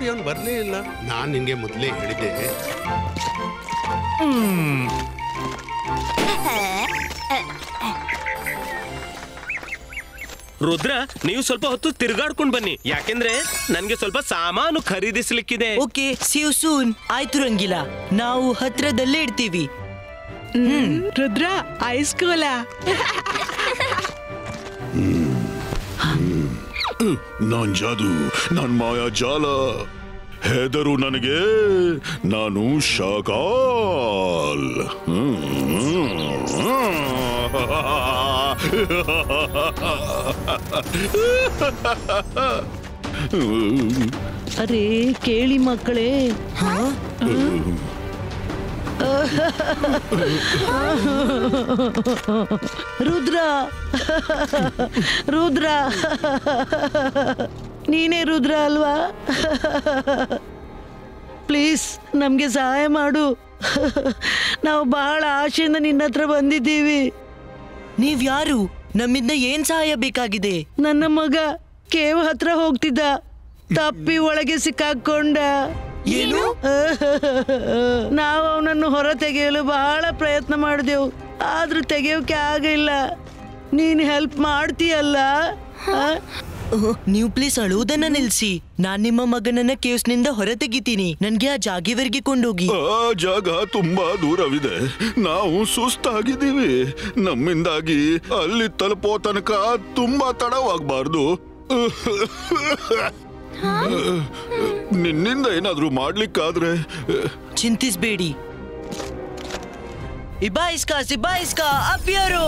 ನೋಡಿ ಅವನು ಬರ್ಲೇ ಇಲ್ಲ. ನಾನು ನಿನ್ಗೆ ಮೊದಲೇ ಹೇಳಿದ್ದೆ. ರುದ್ರ, ನೀವು ಸ್ವಲ್ಪ ಹೊತ್ತು ತಿರುಗಾಡ್ಕೊಂಡ್ ಬನ್ನಿ, ಯಾಕೆಂದ್ರೆ ನನ್ಗೆ ಸ್ವಲ್ಪ ಸಾಮಾನು ಖರೀದಿಸ್ಲಿಕ್ಕಿದೆ. Okay, see you soon. ಆಯ್ತು ರಂಗಿಲ, ನಾವು ಹತ್ರದಲ್ಲೇ ಇರ್ತೀವಿ. Rudra, ice Cola. ನಾನ್ ಜಾದು, ನಾನ್ ಮಾಯಾ ಜಾಲ. ಹೆದರು ನನಗೆ, ನಾನು ಶಾಕಾಲ್. ಅರೆ ಕೇಳಿ ಮಕ್ಕಳೇ, ರುದ್ರ ರುದ್ರ, ನೀನೇ ರುದ್ರ ಅಲ್ವಾ? ಪ್ಲೀಸ್ ನಮ್ಗೆ ಸಹಾಯ ಮಾಡು. ನಾವು ಬಹಳ ಆಶೆಯಿಂದ ನಿನ್ನ ಹತ್ರ ಬಂದಿದ್ದೀವಿ. ನೀವ್ಯಾರು? ನಮ್ಮಿಂದ ಏನ್ ಸಹಾಯ ಬೇಕಾಗಿದೆ? ನನ್ನ ಮಗ ಕೇವ್ ಹತ್ರ ಹೋಗ್ತಿದ್ದ, ತಪ್ಪಿ ಒಳಗೆ ಸಿಕ್ಕಾಕೊಂಡ. ಏನು? ನಾವು ಅವನನ್ನು ಹೊರ ತೆಗೆಯಲು ಬಹಳ ಪ್ರಯತ್ನ ಮಾಡಿದೆವು, ಆದ್ರೂ ತೆಗೆಯೋಕೆ ಆಗಿಲ್ಲ. ನೀನ್ ಹೆಲ್ಪ್ ಮಾಡ್ತೀಯಲ್ಲ? ನೀವು ಪ್ಲೀಸ್ ಅಳುವುದನ್ನ ನಿಲ್ಸಿ. ನಾನ್ ನಿಮ್ಮ ಮಗನನ್ನ ಕೇವ್ಸ್ನಿಂದ ಹೊರ ತೆಗಿತೀನಿ. ನನ್ಗೆ ಆ ಜಾಗವರೆಗೆ ಕೊಂಡೋಗಿ. ಆ ಜಾಗ ತುಂಬಾ ದೂರವಿದೆ, ನಾವು ಸುಸ್ತಾಗಿದ್ದೀವಿ. ನಮ್ಮಿಂದಾಗಿ ಅಲ್ಲಿ ತಲುಪೋ ತನಕ ತುಂಬಾ ತಡವಾಗಬಾರ್ದು. ನಿನ್ನಿಂದ ಏನಾದ್ರೂ ಮಾಡ್ಲಿಕ್ಕಾದ್ರೆ. ಚಿಂತಿಸ್ಬೇಡಿ. ಇಬಾಯಿಸ್ಕಾ ಸಿಬಾಯಿಸ್ಕಾ ಅಪ್ಪಿಯರು.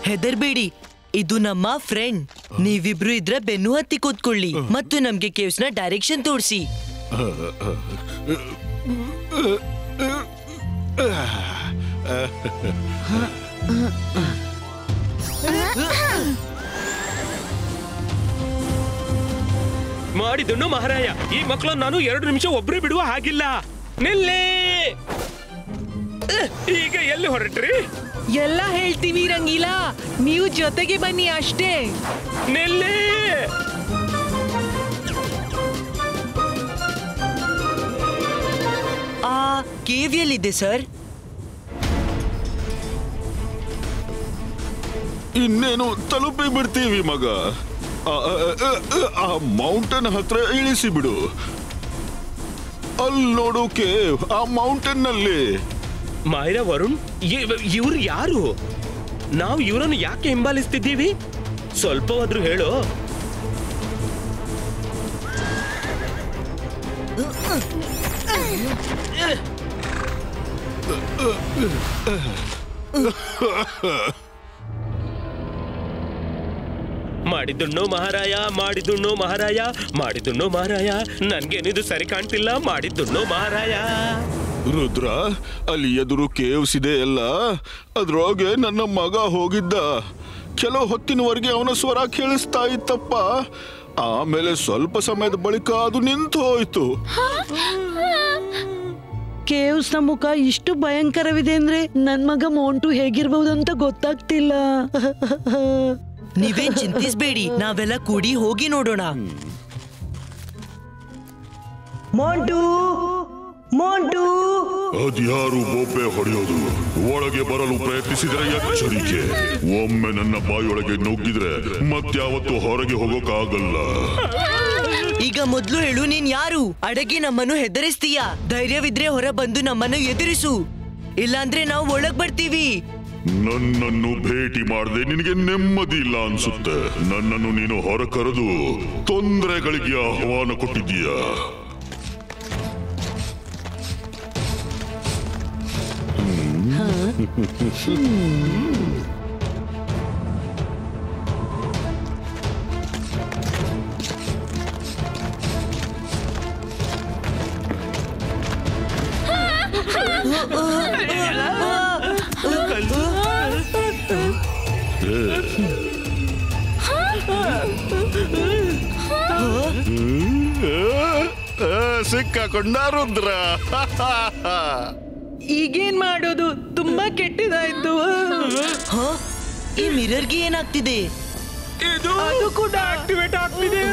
ಹೆದರ್ಬೇಡಿ, ಇದು ನಮ್ಮ ಫ್ರೆಂಡ್. ನೀವಿಬ್ರು ಇದ್ರೆ ಬೆನ್ನು ಹತ್ತಿ ಕೂತ್ಕೊಳ್ಳಿ ಮತ್ತು ನಮ್ಗೆ ಕೇವ್ಸ್ ನ ಡೈರೆಕ್ಷನ್ ತೋರಿಸಿ. ಮಾಡಿದನು ಮಹಾರಾಯ, ಈ ಮಕ್ಕಳು ನಾನು 2 ನಿಮಿಷ ಒಬ್ರೇ ಬಿಡುವ ಹಾಗಿಲ್ಲ. ನಿಲ್ಲಿ. ಈಗ ಎಲ್ಲಿ ಹೊರಟ್ರಿ? ಎಲ್ಲ ಹೇಳ್ತೀವಿ ರಂಗೀಲ, ನೀವು ಜೊತೆಗೆ ಬನ್ನಿ ಅಷ್ಟೇ. ನಿಲ್ಲಿ. ಆ ಕೇವ್ ಎಲ್ಲಿದೆ ಸರ್? ಇನ್ನೇನು ತಲುಪಿ ಬಿಡ್ತೀವಿ ಮಗ. ಆ ಮೌಂಟೇನ್ ಹತ್ರ ಇಳಿಸಿ ಬಿಡು. ಅಲ್ಲಿ ನೋಡು ಕೇವ್, ಆ ಮೌಂಟೇನ್ ನಲ್ಲಿ. ಮಾಯರಾ, ವರುಣ್, ಇವ್ರು ಯಾರು? ನಾವು ಇವರನ್ನು ಯಾಕೆ ಹಿಂಬಾಲಿಸ್ತಿದ್ದೀವಿ? ಸ್ವಲ್ಪವಾದ್ರೂ ಹೇಳು. ಮಾಡಿದುಣ್ಣು ಮಹಾರಾಯ, ಮಾಡಿದುಣ್ಣು ಮಹಾರಾಯ, ಮಾಡಿದುಣ್ಣು ಮಹಾರಾಯ. ನನ್ಗೇನಿದು ಸರಿ ಕಾಣ್ತಿಲ್ಲ. ಮಾಡಿದುಣ್ಣು ಮಹಾರಾಯ. ರುದ್ರ, ಅಲ್ಲಿ ಎದುರು ಕೇವ್ಸ್ ಇದೆ ಅಲ್ಲ, ಅದ್ರೊಳಗೆ ನನ್ನ ಮಗ ಹೋಗಿದ್ದ. ಕೆಲವು ಹೊತ್ತಿನವರೆಗೆ ಅವನ ಸ್ವರ ಕೇಳಿಸ್ತಾ ಇತ್ತಪ್ಪ. ಆಮೇಲೆ ಸ್ವಲ್ಪ ಸಮಯದ ಬಳಿಕ ಅದು ನಿಂತು ಹೋಯ್ತು. ಕೇವ್ಸ್ ನ ಮುಖ ಇಷ್ಟು ಭಯಂಕರವಿದೆ ಅಂದ್ರೆ ನನ್ ಮಗ ಮೋಂಟು ಹೇಗಿರ್ಬಹುದು ಅಂತ ಗೊತ್ತಾಗ್ತಿಲ್ಲ. ನೀವೇನ್ ಚಿಂತಿಸ್ಬೇಡಿ, ನಾವೆಲ್ಲ ಕೂಡಿ ಹೋಗಿ ನೋಡೋಣ. ಮೋಂಟು, ಮೋಂಟು. ಅದ್ಯಾರು ಬೊಬ್ಬೆ ಹೊಡೆಯೋದು? ಒಳಗೆ ಬರಲು ಪ್ರಯತ್ನಿಸಿದರೆ ಎಚ್ಚರಿಕೆ. ಒಮ್ಮೆ ನನ್ನ ಬಾಯೊಳಗೆ ನುಗ್ಗಿದ್ರೆ ಮತ್ಯಾವತ್ತು ಹೊರಗೆ ಹೋಗೋಕ್ಕಾಗಲ್ಲ. ಈಗ ಮೊದ್ಲು ಹೇಳು, ನೀನ್ ಯಾರು? ಅಡಗಿ ನಮ್ಮನ್ನು ಹೆದರಿಸ್ತೀಯಾ? ಧೈರ್ಯವಿದ್ರೆ ಹೊರ ಬಂದು ನಮ್ಮನ್ನು ಎದುರಿಸು, ಇಲ್ಲಾಂದ್ರೆ ನಾವು ಒಳಗ್ ಬರ್ತೀವಿ. ನನ್ನನ್ನು ಭೇಟಿ ಮಾಡದೆ ನಿನಗೆ ನೆಮ್ಮದಿ ಇಲ್ಲ ಅನ್ಸುತ್ತೆ. ನನ್ನನ್ನು ನೀನು ಹೊರ ಕರೆದು ತೊಂದರೆಗಳಿಗೆ ಆಹ್ವಾನ ಕೊಟ್ಟಿದ್ದೀಯಾ? ಸಿಕ್ಕಾಕೊಂಡ ರುದ್ರ. ಈಗೇನ್ ಮಾಡೋದು? ತುಂಬಾ ಕೆಟ್ಟದಾಯ್ತು. ಈ ಮಿರರ್ಗೆ ಏನಾಗ್ತಿದೆ? ಅದು ಕೂಡ ಆಕ್ಟಿವೇಟ್ ಆಗ್ತಿದೆ.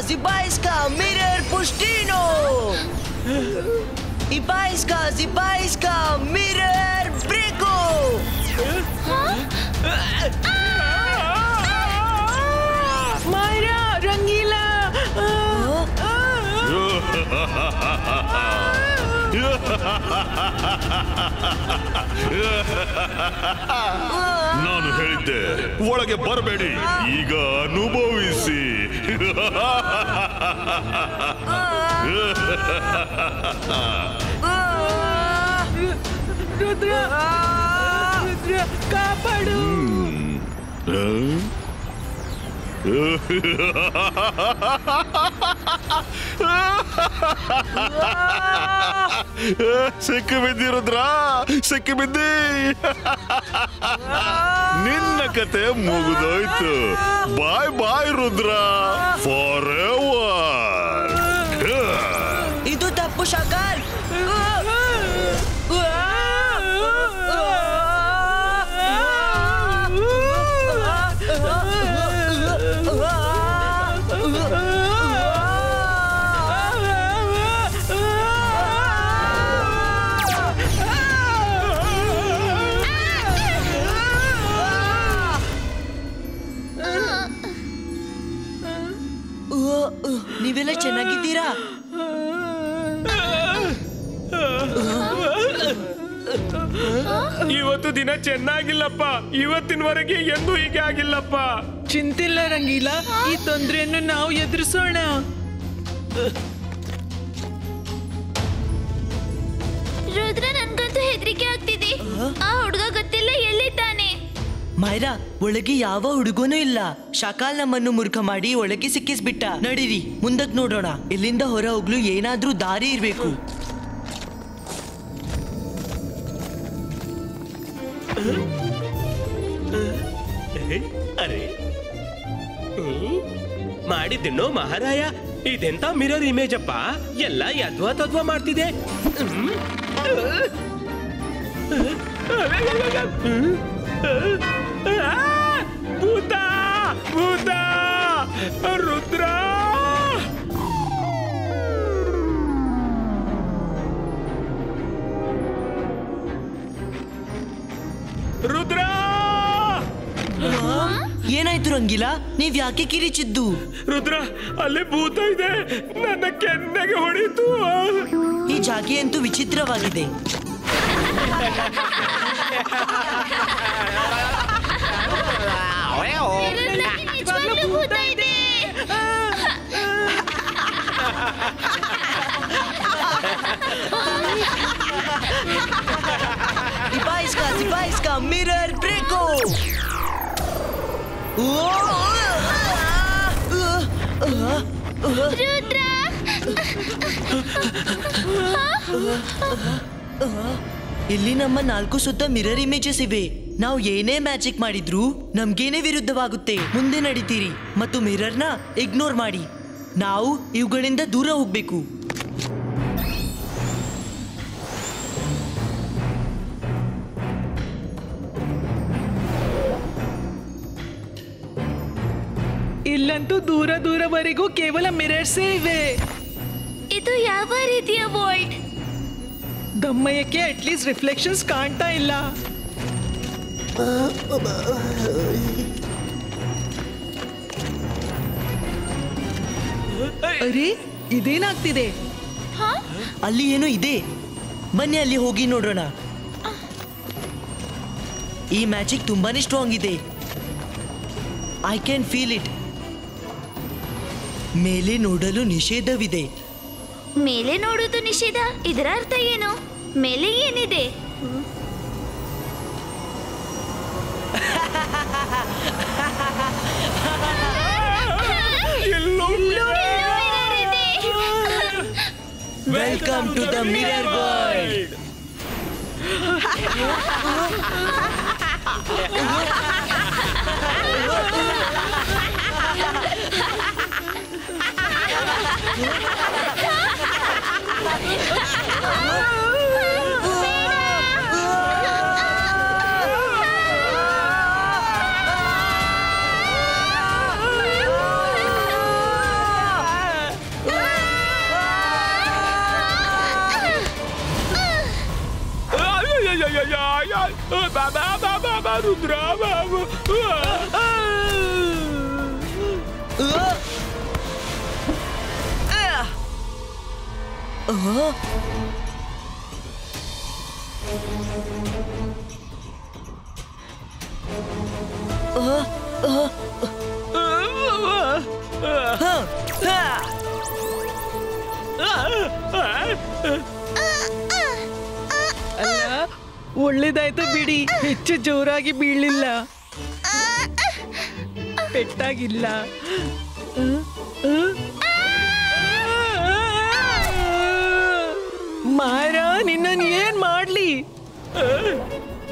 Zibaiska, Mirror Pustino! Zibaiska, Mirror Breako! Myra, Rangila! ನಾನು ಹೇಳಿದ್ದೆ ಒಳಗೆ ಬರಬೇಡಿ, ಈಗ ಅನುಭವಿಸಿ. ರುದ್ರ, ಕಾಪಾಡು. ಸಿಕ್ಕಿ ಬಿದ್ದಿ ರುದ್ರ, ಸಿಕ್ಕಿ ಬಿದ್ದಿ. ನಿನ್ನ ಕತೆ ಮುಗಿದೋಯ್ತು. ಬಾಯ್ ಬಾಯ್ ರುದ್ರ, ಫಾರ್ ಎವರ್. ಇದು ತಪ್ಪು ಶಕಾಲ್. ನೀವೆಲ್ಲ ಚೆನ್ನಾಗಿದ್ದೀರಾ? ಇವತ್ತು ದಿನ ಚೆನ್ನಾಗಿಲ್ಲಪ್ಪ. ಇವತ್ತಿನವರೆಗೆ ಎಂದೂ ಹೀಗೆ ಆಗಿಲ್ಲಪ್ಪ. ಚಿಂತಿಲ್ಲ ರಂಗೀಲ, ಈ ತೊಂದರೆಯನ್ನು ನಾವು ಎದುರಿಸೋಣ. ರುದ್ರ, ನನ್ಗಂತೂ ಹೆದರಿಕೆ ಆಗ್ತಿದೆ. ಆ ಹುಡುಗ ಗೊತ್ತಿಲ್ಲ ಎಲ್ಲಿದ್ದಾನೆ. ಮೈರಾ, ಒಳಗೆ ಯಾವ ಹುಡುಗನೂ ಇಲ್ಲ. ಶಕಾಲ್ ನಮ್ಮನ್ನು ಮೂರ್ಖ ಮಾಡಿ ಒಳಗೆ ಸಿಕ್ಕಿಸ್ಬಿಟ್ಟ. ನಡೀರಿ ಮುಂದಕ್ಕೆ ನೋಡೋಣ. ಇಲ್ಲಿಂದ ಹೊರ ಹೋಗ್ಲು ಏನಾದ್ರೂ ದಾರಿ ಇರ್ಬೇಕು. ಅರೆ, ಮಾಡಿದ್ದೆನ್ನೋ ಮಹಾರಾಯ. ಇದೆಂತ ಮಿರರ್ ಇಮೇಜ್ ಅಪ್ಪ. ಎಲ್ಲ ಯದ್ವಾ ತದ್ವಾ ಮಾಡ್ತಿದೆ. ಭೂತ, ಭೂತ, ರುದ್ರ. ರುದ್ರ, ಏನಾಯ್ತು ರಂಗಿಲಾ? ನೀವ್ ಯಾಕೆ ಕಿರಿಚಿದ್ದು? ರುದ್ರ, ಅಲ್ಲೇ ಭೂತ ಇದೆ. ನನ್ನ ಕೆನ್ನೆಗೆ ಹೊಡೀತು. ಈ ಜಾಗೆ ಅಂತೂ ವಿಚಿತ್ರವಾಗಿದೆ. ನಿಜವಾಗ್ಲೂ ಭೂತ ಇದೆ. Zibaiska, Mirror Breako! ರುದ್ರ, ಇಲ್ಲಿ ನಮ್ಮ 4 ಸುತ್ತ ಮಿರರ್ ಇಮೇಜಸ್ ಇವೆ. ನಾವು ಏನೇ ಮ್ಯಾಜಿಕ್ ಮಾಡಿದ್ರೂ ನಮ್ಗೇನೆ ವಿರುದ್ಧವಾಗುತ್ತೆ. ಮುಂದೆ ನಡೀತೀರಿ ಮತ್ತು ಮಿರರ್ನ ಇಗ್ನೋರ್ ಮಾಡಿ. ನಾವು ಇವುಗಳಿಂದ ದೂರ ಹೋಗ್ಬೇಕು. ಇಲ್ಲಂತೂ ದೂರ ದೂರವರೆಗೂ ಕೇವಲ ಮಿರರ್ಸೇ ಇವೆ. ಇದು ಯಾವ ರೀತಿಯ ವರ್ಲ್ಡ್? ದಮ್ಮಯ್ಯಕ್ಕೆ ಅಟ್ಲೀಸ್ಟ್ ರಿಫ್ಲೆಕ್ಷನ್ಸ್ ಕಾಣ್ತಾ ಇಲ್ಲ. ಅರೆ, ಇದೇನಾಗ್ತಿದೆ? ಅಲ್ಲಿ ಏನೋ ಇದೆ. ಬನ್ನಿ ಅಲ್ಲಿ ಹೋಗಿ ನೋಡೋಣ. ಈ ಮ್ಯಾಜಿಕ್ ತುಂಬಾನೇ ಸ್ಟ್ರಾಂಗ್ ಇದೆ. I can feel it. ಮೇಲೆ ನೋಡಲು ನಿಷೇಧವಿದೆ. ಮೇಲೆ ನೋಡುವುದು ನಿಷೇಧ. ಇದರ ಅರ್ಥ ಏನು? ಮೇಲೆ ಏನಿದೆ? Welcome to the mirror world. Rudra ಅಲ್ಲ, ಒಳ್ಳೇದಾಯ್ತು ಬಿಡಿ. ಹೆಚ್ಚು ಜೋರಾಗಿ ಬೀಳಿಲ್ಲ, ಪೆಟ್ಟಾಗಿಲ್ಲ. ಮಾರ, ನಿನ್ನನ್ ಏನ್ ಮಾಡ್ಲಿ?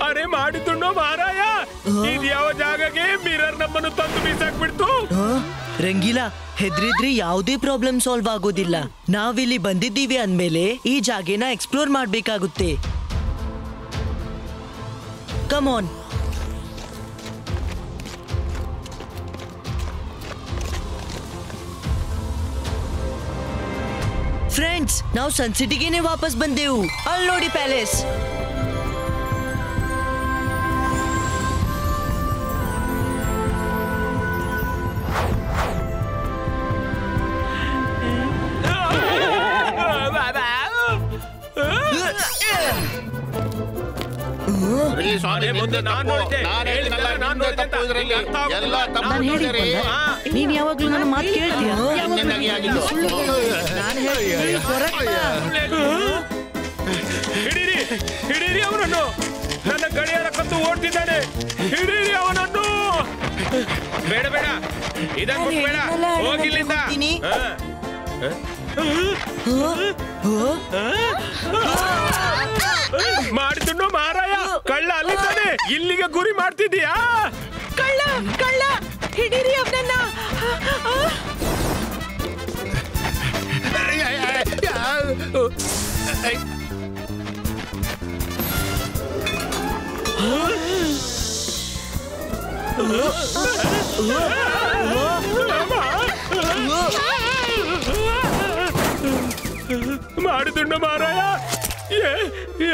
ಅರೆ ಮಾಡಿದ್ದುಣ್ಣೋ ಮಹಾರಾಯ, ಇದು ಯಾವ ಜಾಗಕ್ಕೆ ಮಿರರ್ ನಮ್ಮನ್ನು ತಂದು ಬೀಸಾಕ್ಬಿಡ್ತು? ರಂಗೀಲಾ, ಹೆದ್ರಿದ್ರೆ ಯಾವುದೇ ಪ್ರಾಬ್ಲಮ್ ಸಾಲ್ವ್ ಆಗೋದಿಲ್ಲ. ನಾವಿಲ್ಲಿ ಬಂದಿದ್ದೀವಿ ಅಂದ್ಮೇಲೆ ಈ ಜಾಗನ ಎಕ್ಸ್ಪ್ಲೋರ್ ಮಾಡ್ಬೇಕಾಗುತ್ತೆ. Come on. ಫ್ರೆಂಡ್ಸ್, ನಾವು ಸನ್ ಸಿಟಿಗೆನೆ ವಾಪಸ್ ಬಂದೆವು. ಅಲ್ಲಿ ನೋಡಿ ಪ್ಯಾಲೇಸ್. ನೀನ್ ಯಾವಾಗ್ಲೂ ನನ್ನ ಮಾತು ಕೇಳ್ತೀಯ? ಹಿಡೀರಿ, ಹಿಡೀರಿ ಅವನನ್ನು. ನನ್ನ ಗಡಿಯಾರ ಕತ್ತು ಓಡ್ತಿದ್ದಾನೆ. ಹಿಡೀರಿ ಅವನನ್ನು. ಬೇಡ ಬೇಡ, ಇದಕ್ಕೆ ಬೇಡ, ಹೋಗಿಲ್ಲಿಂದ. ಮಾಡಿದ್ದು ಮಹಾರಾಯ, ಕಳ್ಳ ಅಲ್ಲಿದ್ದಾನೆ. ಇಲ್ಲಿಗೆ ಗುರಿ ಮಾಡ್ತಿದ್ದೀಯಾ? ಕಳ್ಳ, ಕಳ್ಳ, ಹಿಡೀರಿ ಅವನನ್ನ. ಮಾಡಿದುಂಡ ಮಹಾರಾಯ,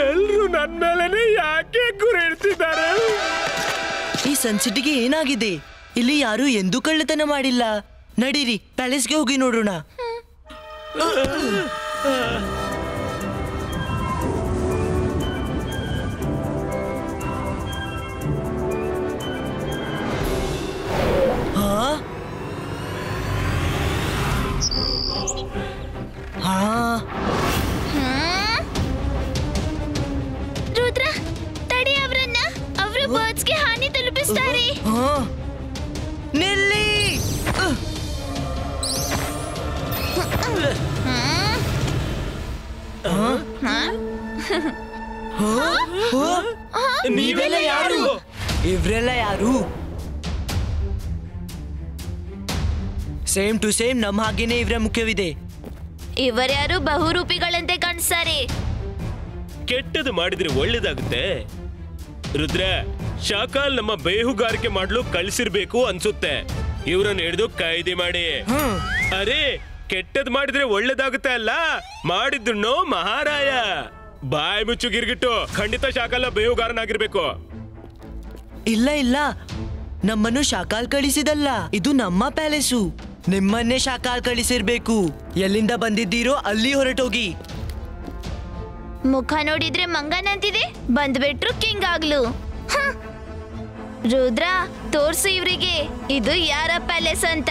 ಎಲ್ರು ನನ್ನ ಮೇಲೆನೆ ಯಾಕೆ ಗುರಿ ಇಡ್ತಿದ್ದಾರೆ? ಈ ಸನ್ ಸಿಟಿಗೆ ಏನಾಗಿದೆ? ಇಲ್ಲಿ ಯಾರು ಎಂದೂ ಕಳ್ಳತನ ಮಾಡಿಲ್ಲ. ನಡೀರಿ, ಪ್ಯಾಲೇಸ್ಗೆ ಹೋಗಿ ನೋಡೋಣ. ರುದ್ರ, ತಡಿ ಅವರನ್ನ. ಅವರು ಬರ್ಡ್ಸ್ಗೆ ಹಾನಿ ತಲುಪಿಸ್ತಾರೆ. ನಿಲ್ಲಿ. ನೀವೆಲ್ಲ ಯಾರು? ಇವ್ರೆಲ್ಲ ಯಾರು? ಸೇಮ್ ಟು ಸೇಮ್ ನಮ್ಮ ಹಾಗೇನೆ ಇವರ ಮುಖ್ಯವಿದೆ. ಇವರ್ಯಾರು ಬಹುರೂಪಿಗಳಂತೆ ಕಾಣಿಸ್ತಾರೆ. ಕೆಟ್ಟದು ಮಾಡಿದ್ರೆ ಒಳ್ಳೇದಾಗುತ್ತೆ. ರುದ್ರ, ಶಾಕಾಲ್ ನಮ್ಮ ಬೇಹುಗಾರಿಕೆ ಮಾಡಲು ಕಳಿಸಿರ್ಬೇಕು ಅನ್ಸುತ್ತೆ. ಇವ್ರನ್ನ ಹಿಡಿದು ಕೈದಿ ಮಾಡಿ. ಅರೆ, ಕೆಟ್ಟದ್ ಮಾಡಿದ್ರೆ ಒಳ್ಳೇದಾಗುತ್ತೆ ಅಲ್ಲ? ಮಾಡಿದ್ದುಣ್ಣೋ ಮಹಾರಾಯ. ಬಾಯ್ ಮುಚ್ಚು ಗಿರ್ಗಿಟ್ಟು. ಖಂಡಿತ ಶಾಕಾಲ್ ಬೇಹುಗಾರನಾಗಿರ್ಬೇಕು. ಇಲ್ಲ ಇಲ್ಲ, ನಮ್ಮನ್ನು ಶಾಕಾಲ್ ಕಳಿಸಿದಲ್ಲ. ಇದು ನಮ್ಮ ಪ್ಯಾಲೇಸು. ನಿಮ್ಮನ್ನೇ ಶಾಕಾಲ್ ಕಳಿಸಿರ್ಬೇಕು. ಎಲ್ಲಿಂದ ಬಂದಿದ್ದೀರೋ ಅಲ್ಲಿ ಹೊರಟೋಗಿ. ಮುಖ ನೋಡಿದ್ರೆ ಮಂಗನಂತಿದೆ, ಬಂದ್ಬಿಟ್ರು ಕಿಂಗ್ ಆಗ್ಲು. ರುದ್ರ, ತೋರ್ಸು ಇವ್ರಿಗೆ ಇದು ಯಾರ ಪ್ಯಾಲೇಸ್ ಅಂತ.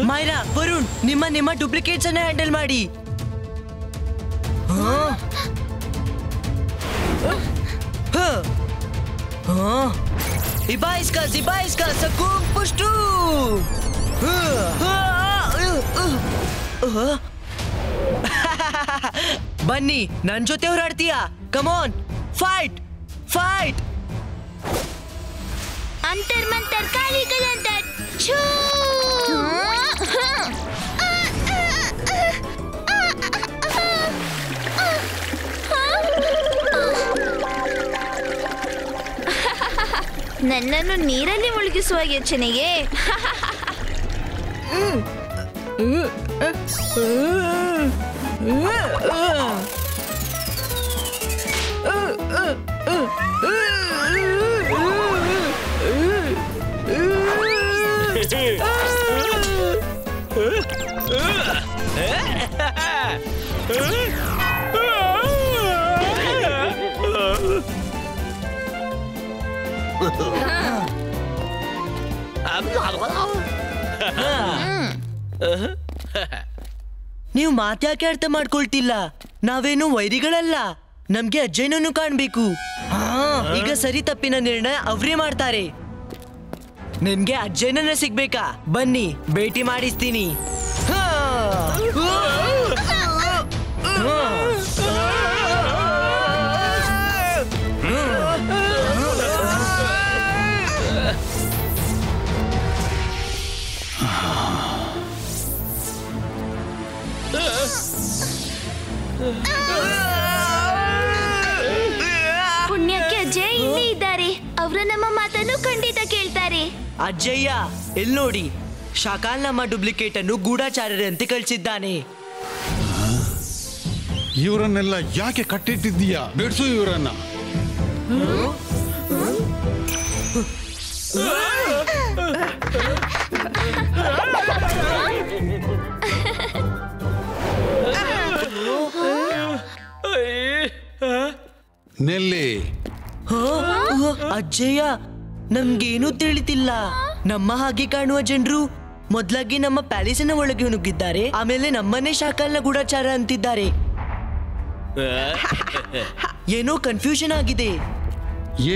ಮೈರಾ, ವರುಣ್, ನಿಮ್ಮ ಡೂಪ್ಲಿಕೇಟ್ಸ್ ಅನ್ನ ಹ್ಯಾಂಡಲ್ ಮಾಡಿ. ಇಬಾ ಸಕೂಮ್ ಪುಷ್ಟು. ಬನ್ನಿ, ನನ್ ಜೊತೆ ಹೋರಾಡ್ತೀಯಾ? ಕಮಾನ್, ಫೈಟ್ ಫೈಟ್. ಅಂತರ್ ಮಂತರ್ ಕಾಲಿ ಕಲಂತರ್ ಛೂ. ನನ್ನನ್ನು ನೀರಲ್ಲಿ ಮುಳುಗಿಸುವ ಯೋಚನೆಗೆ ನೀವು ಮಾತ್ಯಾಕೆ ಅರ್ಥ ಮಾಡ್ಕೊಳ್ತಿಲ್ಲ? ನಾವೇನು ವೈರಿಗಳಲ್ಲ, ನಮ್ಗೆ ಅಜ್ಜಯ್ಯನನ್ನು ಕಾಣ್ಬೇಕು. ಈಗ ಸರಿ ತಪ್ಪಿನ ನಿರ್ಣಯ ಅವ್ರೇ ಮಾಡ್ತಾರೆ. ನಿನ್ಗೆ ಅಜ್ಜಯ್ಯನನ್ನ ಸಿಗ್ಬೇಕಾ? ಬನ್ನಿ, ಭೇಟಿ ಮಾಡಿಸ್ತೀನಿ. ಪುಣ್ಯಕ್ಕೆ ಅಜ್ಜಯ್ಯ ಇಲ್ಲಿ ಇದ್ದಾರೆ. ಅವರು ನಮ್ಮ ಮಾತನ್ನು ಖಂಡಿತ ಕೇಳ್ತಾರೆ. ಅಜ್ಜಯ್ಯ, ಎಲ್ ನೋಡಿ, ಶಾಕಾಲ್ ನಮ್ಮ ಡೂಪ್ಲಿಕೇಟ್ ಅನ್ನು ಗೂಢಾಚಾರ್ಯರಂತೆ ಕಳಿಸಿದ್ದಾನೆ. ಇವರನ್ನೆಲ್ಲ ಯಾಕೆ ಕಟ್ಟಿಟ್ಟಿದ್ದೀಯಾ? ಬಿಡಿಸು ಇವರನ್ನ. ನೆಲ್ಲಿ. ಅಜ್ಜಯ್ಯ, ನಮ್ಗೇನೂ ತಿಳಿತಿಲ್ಲ. ನಮ್ಮ ಹಾಗೆ ಕಾಣುವ ಜನರು ಮೊದ್ಲಾಗಿ ನಮ್ಮ ಪ್ಯಾಲೇಸಿನ ಒಳಗೆ ನುಗ್ಗಿದ್ದಾರೆ, ಆಮೇಲೆ ನಮ್ಮನ್ನೇ ಶಾಕಾಲ್ನ ಗೂಢಾಚಾರ ಅಂತಿದ್ದಾರೆ. ಏನೋ ಕನ್ಫ್ಯೂಷನ್ ಆಗಿದೆ.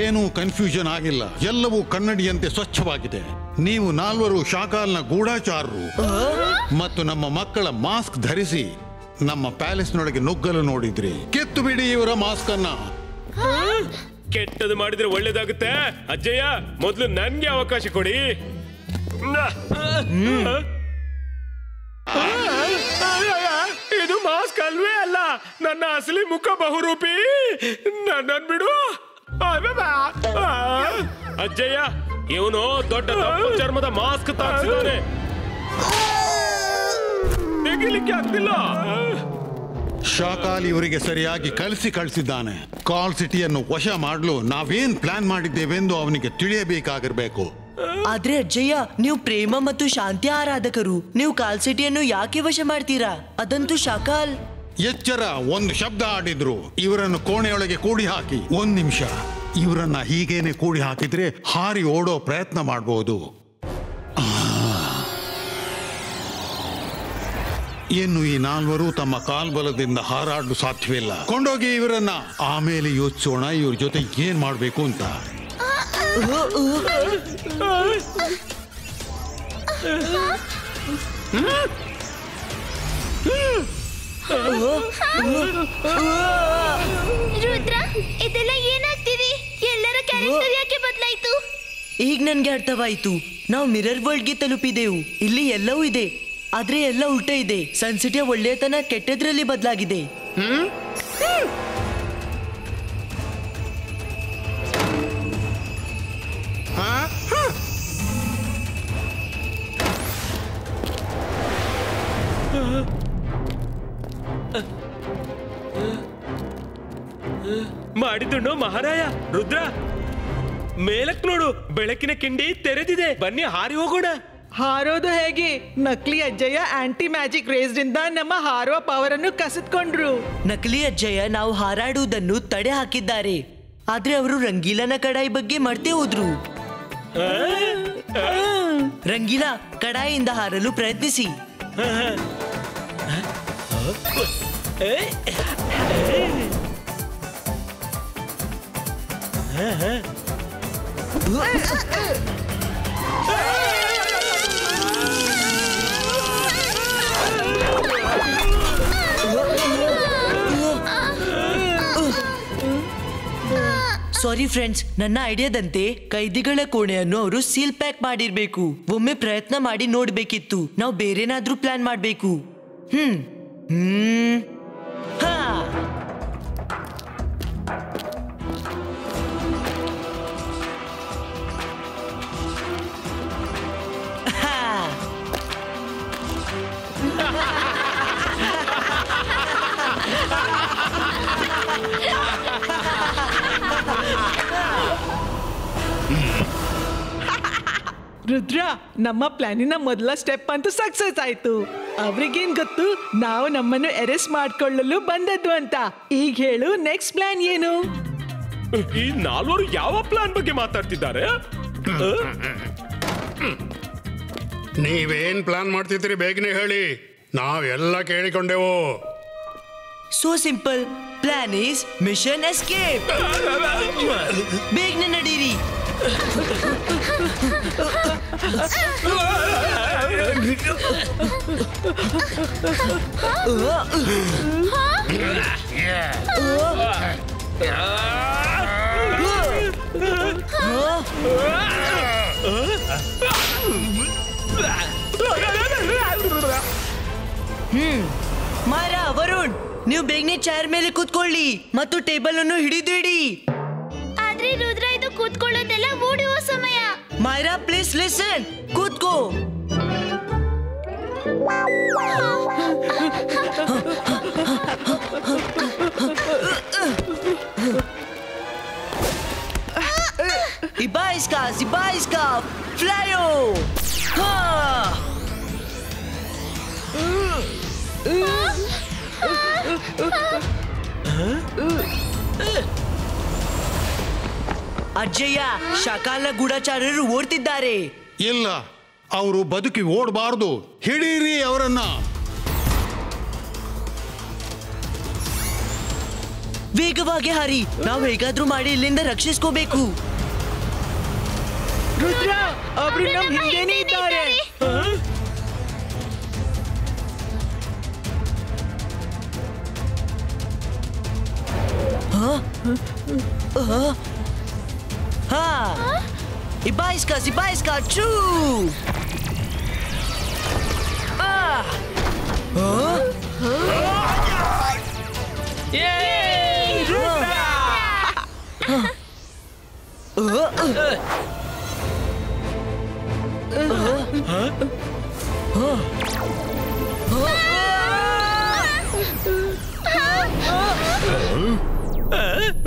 ಏನೂ ಕನ್ಫ್ಯೂಷನ್ ಆಗಿಲ್ಲ, ಎಲ್ಲವೂ ಕನ್ನಡಿಯಂತೆ ಸ್ವಚ್ಛವಾಗಿದೆ. ನೀವು ನಾಲ್ವರು ಶಾಕಾಲ್ನ ಗೂಢಾಚಾರರು ಮತ್ತು ನಮ್ಮ ಮಕ್ಕಳ ಮಾಸ್ಕ್ ಧರಿಸಿ ನಮ್ಮ ಪ್ಯಾಲೇಸ್ನೊಳಗೆ ನುಗ್ಗಲು ನೋಡಿದ್ರಿ. ಕಿತ್ತು ಬಿಡಿ ಇವರ ಮಾಸ್ಕ್ ಅನ್ನ. ಕೆಟ್ಟದು ಮಾಡಿದ್ರೆ ಒಳ್ಳೇದಾಗುತ್ತೆ. ಅಜ್ಜಯ್ಯ, ಮೊದಲು ನನ್ಗೆ ಅವಕಾಶ ಕೊಡಿ. ಇದು ಮಾಸ್ಕ್ ಅಲ್ವೇ ಅಲ್ಲ, ನನ್ನ ಅಸಲಿ ಮುಖ ಬಹುರೂಪಿ. ನನ್ನನ್ ಬಿಡು. ಅಜ್ಜಯ್ಯ, ಇವನು ದೊಡ್ಡ ಚರ್ಮದ ಮಾಸ್ಕ್ ತಾಕ್ಸಿದ್ದಾನೆ. ತೆಗಿಲಿಕ್ಕೆ ಆಗ್ತಿಲ್ಲ. ಶಾಕಾಲ್ ಇವರಿಗೆ ಸರಿಯಾಗಿ ಕಳಿಸಿದ್ದಾನೆ. ಕಾಲ್ ಸಿಟಿಯನ್ನು ವಶ ಮಾಡಲು ನಾವೇನ್ ಪ್ಲಾನ್ ಮಾಡಿದ್ದೇವೆಂದು ಅವನಿಗೆ ತಿಳಿಯಬೇಕಾಗಿರ್ಬೇಕು. ಆದ್ರೆ ಅಜ್ಜಯ್ಯ, ನೀವು ಪ್ರೇಮ ಮತ್ತು ಶಾಂತಿ ಆರಾಧಕರು. ನೀವು ಕಾಲ್ ಸಿಟಿಯನ್ನು ಯಾಕೆ ವಶ ಮಾಡ್ತೀರಾ? ಅದಂತೂ ಶಾಕಾಲ್. ಎಚ್ಚರ, ಒಂದು ಶಬ್ದ ಆಡಿದ್ರು. ಇವರನ್ನು ಕೋಣೆಯೊಳಗೆ ಕೂಡಿ ಹಾಕಿ. 1 ನಿಮಿಷ. ಇವರನ್ನ ಹೀಗೇನೆ ಕೂಡಿ ಹಾಕಿದ್ರೆ ಹಾರಿ ಓಡೋ ಪ್ರಯತ್ನ ಮಾಡಬಹುದು. ಇನ್ನು ಈ ನಾಲ್ವರು ತಮ್ಮ ಕಾಲ್ಬಲದಿಂದ ಹಾರಾಡಲು ಸಾಧ್ಯವಿಲ್ಲ. ಕೊಂಡೋಗಿ ಇವರನ್ನ, ಆಮೇಲೆ ಯೋಚಿಸೋಣ ಇವ್ರ ಜೊತೆ ಏನ್ ಮಾಡ್ಬೇಕು ಅಂತ. ರುದ್ರ, ಇದೆಲ್ಲ ಏನಾಗ್ತಿದೆ? ಎಲ್ಲರ ಕ್ಯಾರೆಕ್ಟರ್ ಯಾಕೆ ಬದಲಾಯಿತು? ಈಗ ನನ್ಗೆ ಅರ್ಥವಾಯ್ತು. ನಾವು ಮಿರರ್ ವರ್ಲ್ಡ್ಗೆ ತಲುಪಿದೆವು. ಇಲ್ಲಿ ಎಲ್ಲವೂ ಇದೆ, ಆದ್ರೆ ಎಲ್ಲ ಉಲ್ಟ ಇದೆ. ಸನ್ಸಿಟಿಯ ಒಳ್ಳೆಯತನ ಕೆಟ್ಟದ್ರಲ್ಲಿ ಬದಲಾಗಿದೆ. ಮಾಡಿದ್ದುಣ್ಣು ಮಹಾರಾಯ. ರುದ್ರ, ಮೇಲಕ್ ನೋಡು, ಬೆಳಕಿನ ಕಿಂಡಿ ತೆರೆದಿದೆ. ಬನ್ನಿ, ಹಾರಿ ಹೋಗೋಣ. ಹಾರೋದು ಹೇಗೆ? ನಕಲಿ ಅಜ್ಜಯ್ಯ ಆಂಟಿ ಮ್ಯಾಜಿಕ್ ರೇಸ್ ದಿಂದ ನಮ್ಮ ಹಾರುವ ಪವರ್ ಅನ್ನು ಕಸಿದ್ಕೊಂಡ್ರು. ನಕಲಿ ಅಜ್ಜಯ್ಯ ನಾವು ಹಾರಾಡುವುದನ್ನು ತಡೆ ಹಾಕಿದ್ದಾರೆ, ಆದ್ರೆ ಅವರು ರಂಗೀಲನ ಕಡಾಯಿ ಬಗ್ಗೆ ಮರ್ತೇ ಹೋದ್ರು. ರಂಗೀಲಾ ಕಡಾಯಿಯಿಂದ ಹಾರಲು ಪ್ರಯತ್ನಿಸಿ. ಸಾರಿ ಫ್ರೆಂಡ್ಸ್, ನನ್ನ ಐಡಿಯಾದಂತೆ ಕೈದಿಗಳ ಕೋಣೆಯನ್ನು ಅವರು ಸೀಲ್ ಪ್ಯಾಕ್ ಮಾಡಿರ್ಬೇಕು. ಒಮ್ಮೆ ಪ್ರಯತ್ನ ಮಾಡಿ ನೋಡ್ಬೇಕಿತ್ತು. ನಾವು ಬೇರೆನಾದ್ರೂ ಪ್ಲಾನ್ ಮಾಡ್ಬೇಕು. ಹಾ ರುದ್ರ, ನಮ್ಮ ಪ್ಲಾನಿನ ಮೊದಲ ಸ್ಟೆಪ್ ಅಂತೂ ಸಕ್ಸಸ್ ಆಯ್ತು. ಅವ್ರಿಗೇನ್ ಗೊತ್ತು ನಾವು ನಮ್ಮನ್ನು ಅರೆಸ್ಟ್ ಮಾಡ್ಕೊಳ್ಳಲು ಬಂದದ್ದು ಅಂತ. ಈಗ ಹೇಳು, ನೆಕ್ಸ್ಟ್ ಪ್ಲಾನ್ ಏನು? ಈ ನಾಲ್ವರು ಯಾವ ಪ್ಲಾನ್ ಬಗ್ಗೆ ಮಾತಾಡ್ತಿದ್ದಾರೆ? ನೀವೇನ್ ಪ್ಲಾನ್ ಮಾಡ್ತಿದ್ದೀರಿ ಬೇಗನೆ ಹೇಳಿ, ನಾವೆಲ್ಲ ಕೇಳಿಕೊಂಡೆವು. So simple. Plan is mission escape. ಬೇಗನೆ ನಡೀರಿ. ಮಾರಾ, ವರುಣ್, ನೀವು ಬೇಗನೆ ಚೇರ್ ಮೇಲೆ ಕೂತ್ಕೊಳ್ಳಿ ಮತ್ತು ಟೇಬಲ್ ಅನ್ನು ಹಿಡಿದು ಇಡಿ. ಆದ್ರೆ ರುದ್ರ, ಇದು ಕೂತ್ಕೊಳ್ಳೋದೆಲ್ಲ ಓಡುವ ಸಮಯ. ಮಾಯರಾ, ಪ್ಲೀಸ್ ಲಿಸನ್. ಕೂತ್ಕೋ. ಇಬಾ ಫ್ಲೈಯೋ. ಅಜ್ಜಯ್ಯ, ಶಾಕಾಲ ಗೂಢಚಾರರು ಓಡ್ತಿದ್ದಾರೆ. ಇಲ್ಲ, ಅವರು ಬದುಕಿ ಓಡಬಾರದು. ಹಿಡೀರಿ ಅವರನ್ನ. ವೇಗವಾಗಿ ಹಾರಿ. ನಾವು ಹೇಗಾದ್ರೂ ಮಾಡಿ ಇಲ್ಲಿಂದ ರಕ್ಷಿಸ್ಕೋಬೇಕು. ರುದ್ರ, ಅವರು ನಮ್ ಹಿಂದೆನೇ ಇದ್ದಾರೆ. Ibaiska, choo! Yay!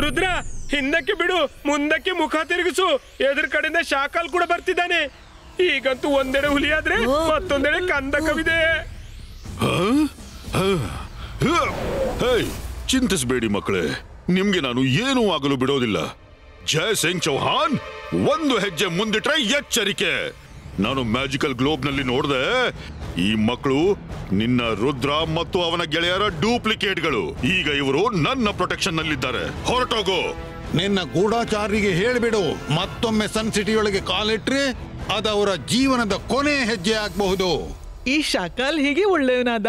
ರುದ್ರ, ಹಿಂದಕ್ಕೆ ಬಿಡು, ಮುಂದಕ್ಕೆ ಮುಖ ತಿರುಗಿಸು. ಎದುರು ಕಡೆಯಿಂದ ಶಾಕಾಲ್ ಕೂಡ ಬರ್ತಿದ್ದಾನೆ. ಈಗಂತೂ ಒಂದೆಡೆ ಹುಲಿಯಾದ್ರೆ ಮತ್ತೊಂದೆಡೆ ಕಂದಕವಿದೆ. ಚಿಂತಿಸಬೇಡಿ ಮಕ್ಕಳೇ, ನಿಮ್ಗೆ ನಾನು ಏನೂ ಆಗಲು ಬಿಡೋದಿಲ್ಲ. ಜೈ ಸಿಂಗ್ ಚೌಹಾನ್, ಒಂದು ಹೆಜ್ಜೆ ಮುಂದಿಟ್ರೆ ಎಚ್ಚರಿಕೆ. ನಾನು ಮ್ಯಾಜಿಕಲ್ ಗ್ಲೋಬ್ ನಲ್ಲಿ ನೋಡಿದೆ, ಈ ಮಕ್ಕಳು ನಿನ್ನ ರುದ್ರ ಮತ್ತು ಅವನ ಗೆಳೆಯರ ಡೂಪ್ಲಿಕೇಟ್ಗಳು. ಈಗ ಇವರು ನನ್ನ ಪ್ರೊಟೆಕ್ಷನ್ ನಲ್ಲಿದ್ದಾರೆ. ಹೊರಟೋಗೋ. ನಿನ್ನ ಗೂಢಚಾರಿಗೆ ಹೇಳಿಬಿಡು, ಮತ್ತೊಮ್ಮೆ ಸನ್ ಸಿಟಿಯೊಳಗೆ ಕಾಲಿಟ್ರೆ ಅದವರ ಜೀವನದ ಕೊನೆ ಹೆಜ್ಜೆ ಆಗಬಹುದು. ಈ ಶಾಕಾಲ್ ಹೀಗೆ ಒಳ್ಳೆಯವನಾದ?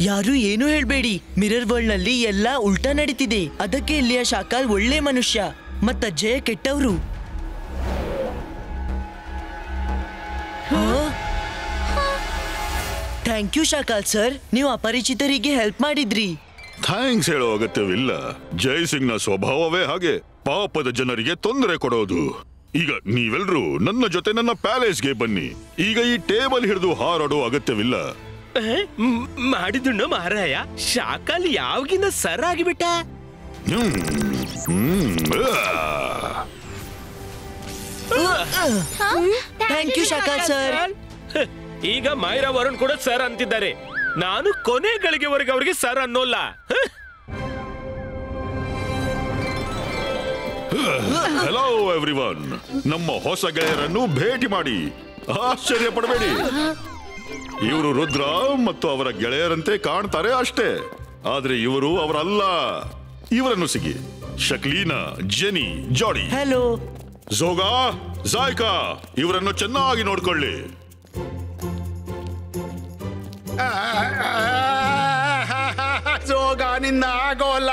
ಯಾರು ಏನು ಹೇಳ್ಬೇಡಿ. ಮಿರರ್ ವರ್ಲ್ಡ್ ನಲ್ಲಿ ಎಲ್ಲ ಉಲ್ಟಾ ನಡೀತಿದೆ. ಅದಕ್ಕೆ ಇಲ್ಲಿಯ ಶಾಕಾಲ್ ಒಳ್ಳೆ ಮನುಷ್ಯ ಮತ್ತ ಅಜ್ಜಯ್ಯ ಕೆಟ್ಟವರು. ಥ್ಯಾಂಕ್ ಯು ಶಾಕಾಲ್ ಸರ್, ನೀವು ಅಪರಿಚಿತರಿಗೆ ಹೆಲ್ಪ್ ಮಾಡಿದ್ರಿ. ಥ್ಯಾಂಕ್ಸ್ ಹೇಳೋ ಅಗತ್ಯವಿಲ್ಲ. ಜೈ ಸಿಂಗ್ ನ ಸ್ವಭಾವವೇ ಹಾಗೆ, ಪಾಪದ ಜನರಿಗೆ ತೊಂದರೆ ಕೊಡೋದು. ಈಗ ನೀವೆಲ್ರೂ ನನ್ನ ಜೊತೆ ನನ್ನ ಪ್ಯಾಲೇಸ್ಗೆ ಬನ್ನಿ. ಈಗ ಈ ಟೇಬಲ್ ಹಿಡಿದು ಹಾರಾಡೋ ಅಗತ್ಯವಿಲ್ಲ. ಮಾಡಿದುಣ್ಣು ಮಹಾರಾಯ, ಶಾಕಾಲ್ ಯಾವಾಗಿಂದ ಸರ್ ಆಗಿಬಿಟ್ಟ? Thank you Shakal sir. ಈಗ ಮೈರಾ ವರುಣ್ ಕೂಡ ಸರ್ ಅಂತಿದ್ದಾರೆ. ನಾನು ಕೊನೆ ಗಳಿಗೆವರೆಗೆ ಅವರಿಗೆ ಸರ್ ಅನ್ನೋಲ್ಲ. ಹೆಲೋ ಎವ್ರಿವನ್, ನಮ್ಮ ಹೊಸ ಗೆಳೆಯರನ್ನು ಭೇಟಿ ಮಾಡಿ ಆಶ್ಚರ್ಯ ಪಡಬೇಡಿ. ಇವರು ರುದ್ರ ಮತ್ತು ಅವರ ಗೆಳೆಯರಂತೆ ಕಾಣ್ತಾರೆ ಅಷ್ಟೇ, ಆದ್ರೆ ಇವರು ಅವರಲ್ಲ. ಇವರನ್ನು ಸಿಗಿ, ಶಕ್ಲೀನಾ, ಜೆನಿ, ಜಾಡಿ, ಹಲೋ, ಝೋಗಾ, ಜಾಯ್ಕಾ, ಇವರನ್ನು ಚೆನ್ನಾಗಿ ನೋಡ್ಕೊಳ್ಳಿ. ಜೋಗಾನಿಂದ ಆಗೋಲ್ಲ,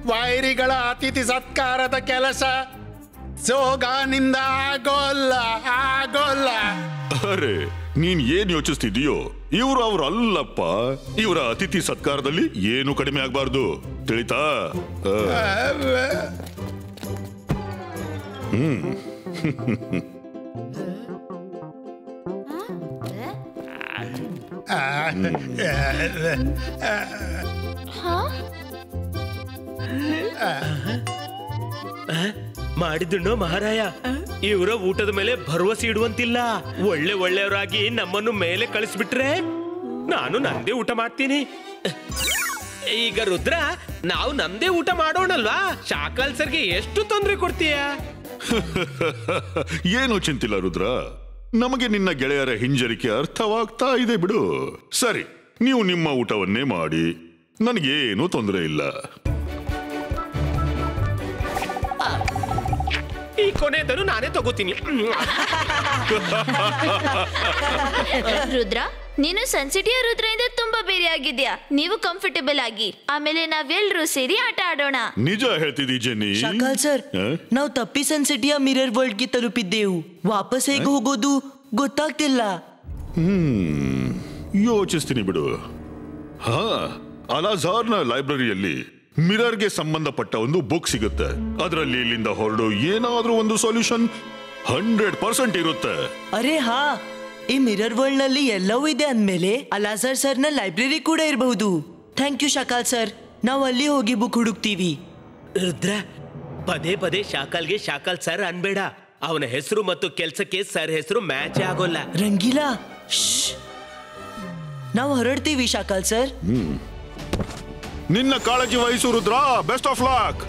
ವೈರಿಗಳ ಅತಿಥಿ ಸತ್ಕಾರದ ಕೆಲಸ ಜೋಗಾನಿಂದ ಆಗೋಲ್ಲ. ಅರೆ, ನೀನ್ ಏನ್ ಯೋಚಿಸ್ತಿದೀಯೋ? ಇವರು ಅವ್ರು ಅಲ್ಲಪ್ಪ. ಇವರ ಅತಿಥಿ ಸತ್ಕಾರದಲ್ಲಿ ಏನು ಕಡಿಮೆ ಆಗ್ಬಾರ್ದು, ತಿಳಿತಾ? ಮಾಡಿದ್ದುಣ್ಣು ಮಹಾರಾಯ, ಇವರ ಊಟದ ಮೇಲೆ ಭರವಸೆ ಇಡುವಂತಿಲ್ಲ. ಒಳ್ಳೆಯವರಾಗಿ ನಮ್ಮನ್ನು ಮೇಲೆ ಕಳಿಸ್ಬಿಟ್ರೆ ನಾನು ನಂದೇ ಊಟ ಮಾಡ್ತೀನಿ. ಈಗ ರುದ್ರ, ನಾವು ನಮ್ದೇ ಊಟ ಮಾಡೋಣಲ್ವಾ? ಶಾಕಾಲ್ ಸರ್ಗೆ ಎಷ್ಟು ತೊಂದರೆ ಕೊಡ್ತೀಯ? ಏನು ಚಿಂತಿಲ್ಲ ರುದ್ರ, ನಮಗೆ ನಿನ್ನ ಗೆಳೆಯರ ಹಿಂಜರಿಕೆ ಅರ್ಥವಾಗ್ತಾ ಇದೆ ಬಿಡು. ಸರಿ, ನೀವು ನಿಮ್ಮ ಊಟವನ್ನೇ ಮಾಡಿ, ನನಗೇನು ತೊಂದರೆ ಇಲ್ಲ. ಈ ಕೊನೆದನ್ನು ನಾನೇ ತಗೋತೀನಿ. ರುದ್ರ, ನೀನು ಸನ್ಸಿಟಿಯ ರುದ್ರದಿಂದ ತುಂಬಾ ಬೇರೆ ಆಗಿದ್ಯಾ. ನೀವು ಕಂಫರ್ಟಬಲ್ ಆಗಿ, ಆಮೇಲೆ ನಾವೆಲ್ಲರೂ ಸೇರಿ ಆಟ ಆಡೋಣ. ನಿಜ ಹೇಳ್ತಿದ್ದೀ ಜೆನ್ನಿ. ಶಾಕಾಲ್ ಸರ್, ನಾವು ತಪ್ಪಿ ಸನ್ಸಿಟಿಯ ಮಿರರ್ ವರ್ಲ್ಡ್ ಗೆ ತಲುಪಿದ್ದೆವು. ವಾಪಸ್ ಹೇಗೆ ಹೋಗೋದು ಗೊತ್ತಾಗ್ತಿಲ್ಲ. ಯೋಚಿಸ್ತೀನಿ ಬಿಡು. ಹಾ, ಅಲಾಜಾರ್ನ ಲೈಬ್ರರಿಯಲ್ಲಿ ಮಿರರ್ಗೆ ಸಂಬಂಧಪಟ್ಟ ಒಂದು ಬುಕ್ ಸಿಗುತ್ತೆ. ಅದರಲ್ಲಿ ಇಲ್ಲಿಂದ ಹೊರಡು ಏನಾದ್ರೂ ಒಂದು ಸೊಲ್ಯೂಷನ್ 100% ಇರುತ್ತೆ. ಅರೆ ಹಾ, ಈ ಮಿರರ್ ವರ್ಲ್ಡ್ ನಲ್ಲಿ ಎಲ್ಲವೂ ಇದೆ ಅಂದ್ಮೇಲೆ ಅಲಾಜಾರ್ ಸರ್ ನ ಲೈಬ್ರರಿ ಕೂಡ ಇರಬಹುದು. ಥ್ಯಾಂಕ್ ಯು ಶಾಕಾಲ್ ಸರ್, ನಾವು ಅಲ್ಲಿ ಹೋಗಿ ಬುಕ್ ಹುಡುಕ್ತೀವಿ. ರುದ್ರ, ಪದೇ ಪದೇ ಶಾಕಾಲ್ಗೆ ಶಾಕಾಲ್ ಸರ್ ಅನ್ಬೇಡ. ಅವನ ಹೆಸರು ಮತ್ತು ಕೆಲ್ಸಕ್ಕೆ ಸರ್ ಹೆಸರು ಮ್ಯಾಚ್ ಆಗೋಲ್ಲ. ರಂಗೀಲಾ, ನಾವು ಹೊರಡ್ತೀವಿ ಶಾಕಾಲ್ ಸರ್. ನಿನ್ನ ಕಾಳಜಿ ವಹಿಸು ರುದ್ರ. Best of luck.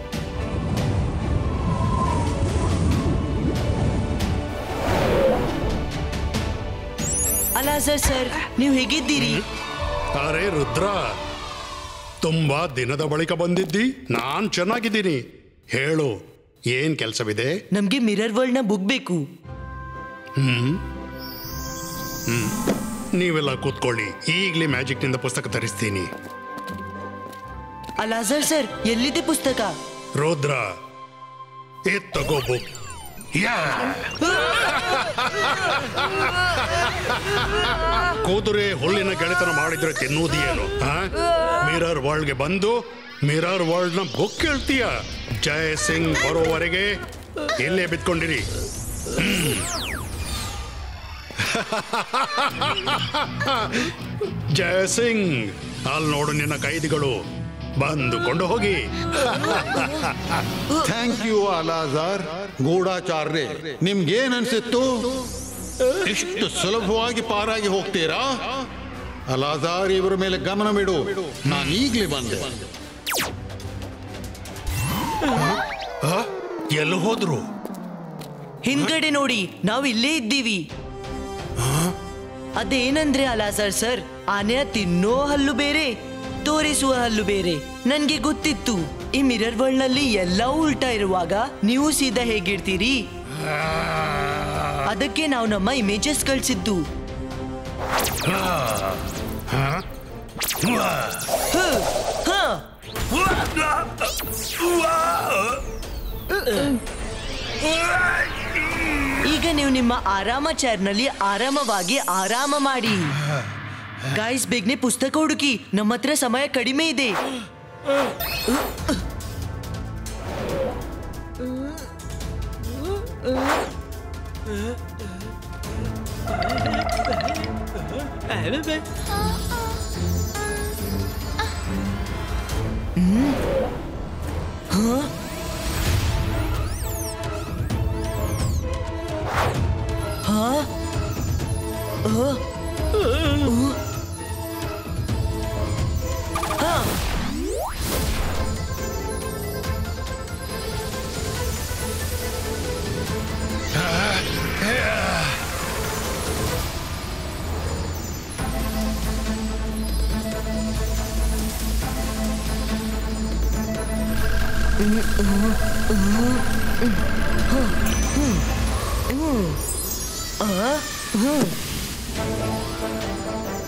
ಅಲಾಜಾರ್ ಸರ್, ನೀವು ಹೇಗಿದ್ದೀರಿ? ಅರೆ ರುದ್ರ, ತುಂಬಾ ದಿನದ ಬಳಿಕ ಬಂದಿದ್ದಿ. ನಾನ್ ಚೆನ್ನಾಗಿದ್ದೀನಿ. ಹೇಳು, ಏನ್ ಕೆಲಸವಿದೆ? ನಮ್ಗೆ ಮಿರರ್ ವರ್ಲ್ಡ್ ನ ಬುಕ್ ಬೇಕು. ನೀವೆಲ್ಲ ಕೂತ್ಕೊಳ್ಳಿ, ಈಗಲೇ ಮ್ಯಾಜಿಕ್ ನಿಂದ ಪುಸ್ತಕ ತರಿಸ್ತೀನಿ. ಅಲಾಜಾರ್ ಸರ್, ಎಲ್ಲಿದೆ ಪುಸ್ತಕ? ರುದ್ರ, ತಗೋ ಬುಕ್. ಕುದುರೆ ಹುಲ್ಲಿನ ಗೆಳೆತನ ಮಾಡಿದ್ರೆ ತಿನ್ನುವುದೇನು? ಮಿರರ್ ವರ್ಲ್ಡ್ ಗೆ ಬಂದು ಮಿರರ್ ವರ್ಲ್ಡ್ ನ ಬುಕ್ ಕೇಳ್ತೀಯ? ಜಯ ಸಿಂಗ್ ಬರೋವರೆಗೆ ಇಲ್ಲೇ ಬಿತ್ಕೊಂಡಿರಿ. ಜಯ ಸಿಂಗ್, ಅಲ್ಲಿ ನೋಡು ನಿನ್ನ ಕೈದಿಗಳು ಬಂದುಕೊಂಡು ಹೋಗಿ. Thank you ಅಲಾಜಾರ್. ಗೂಢಾಚಾರ್ರೆ, ನಿಮ್ಗೇನ್ ಅನ್ಸಿತ್ತು? ಇಷ್ಟು ಸುಲಭವಾಗಿ ಪಾರಾಗಿ ಹೋಗ್ತೀರಾ? ಅಲಾಜಾರ್, ಇವರ ಮೇಲೆ ಗಮನವಿಡು. ನಾನು ಈಗಲೇ ಬಂದೆ. ಎಲ್ಲಿ ಹೋದ್ರು? ಹಿಂದ್ಗಡೆ ನೋಡಿ, ನಾವು ಇಲ್ಲೇ ಇದ್ದೀವಿ. ಅದೇನಂದ್ರೆ ಅಲಾಜಾರ್ ಸರ್, ಆನೆಯ ತಿನ್ನೋ ಹಲ್ಲು ಬೇರೆ, ತೋರಿಸುವ ಹಲ್ಲು ಬೇರೆ. ನನ್ಗೆ ಗೊತ್ತಿತ್ತು, ಈ ಮಿರರ್ ವರ್ಲ್ಡ್ ನಲ್ಲಿ ಎಲ್ಲ ಉಲ್ಟಾ ಇರುವಾಗ ನೀವು ಸೀದಾ ಹೇಗಿರ್ತೀರಿ. ಅದಕ್ಕೆ ನಾವು ನಮ್ಮ ಇಮೇಜಸ್ ಕಳಿಸಿದ್ದು. ಈಗ ನೀವು ನಿಮ್ಮ ಆರಾಮ ಚೇರ್ನಲ್ಲಿ ಆರಾಮವಾಗಿ ಆರಾಮ ಮಾಡಿ. ಗಾಯ್ಸ್, ಬೇಗನೆ ಪುಸ್ತಕ ಹುಡುಕಿ, ನಮ್ಮ ಹತ್ರ ಸಮಯ ಕಡಿಮೆ ಇದೆ.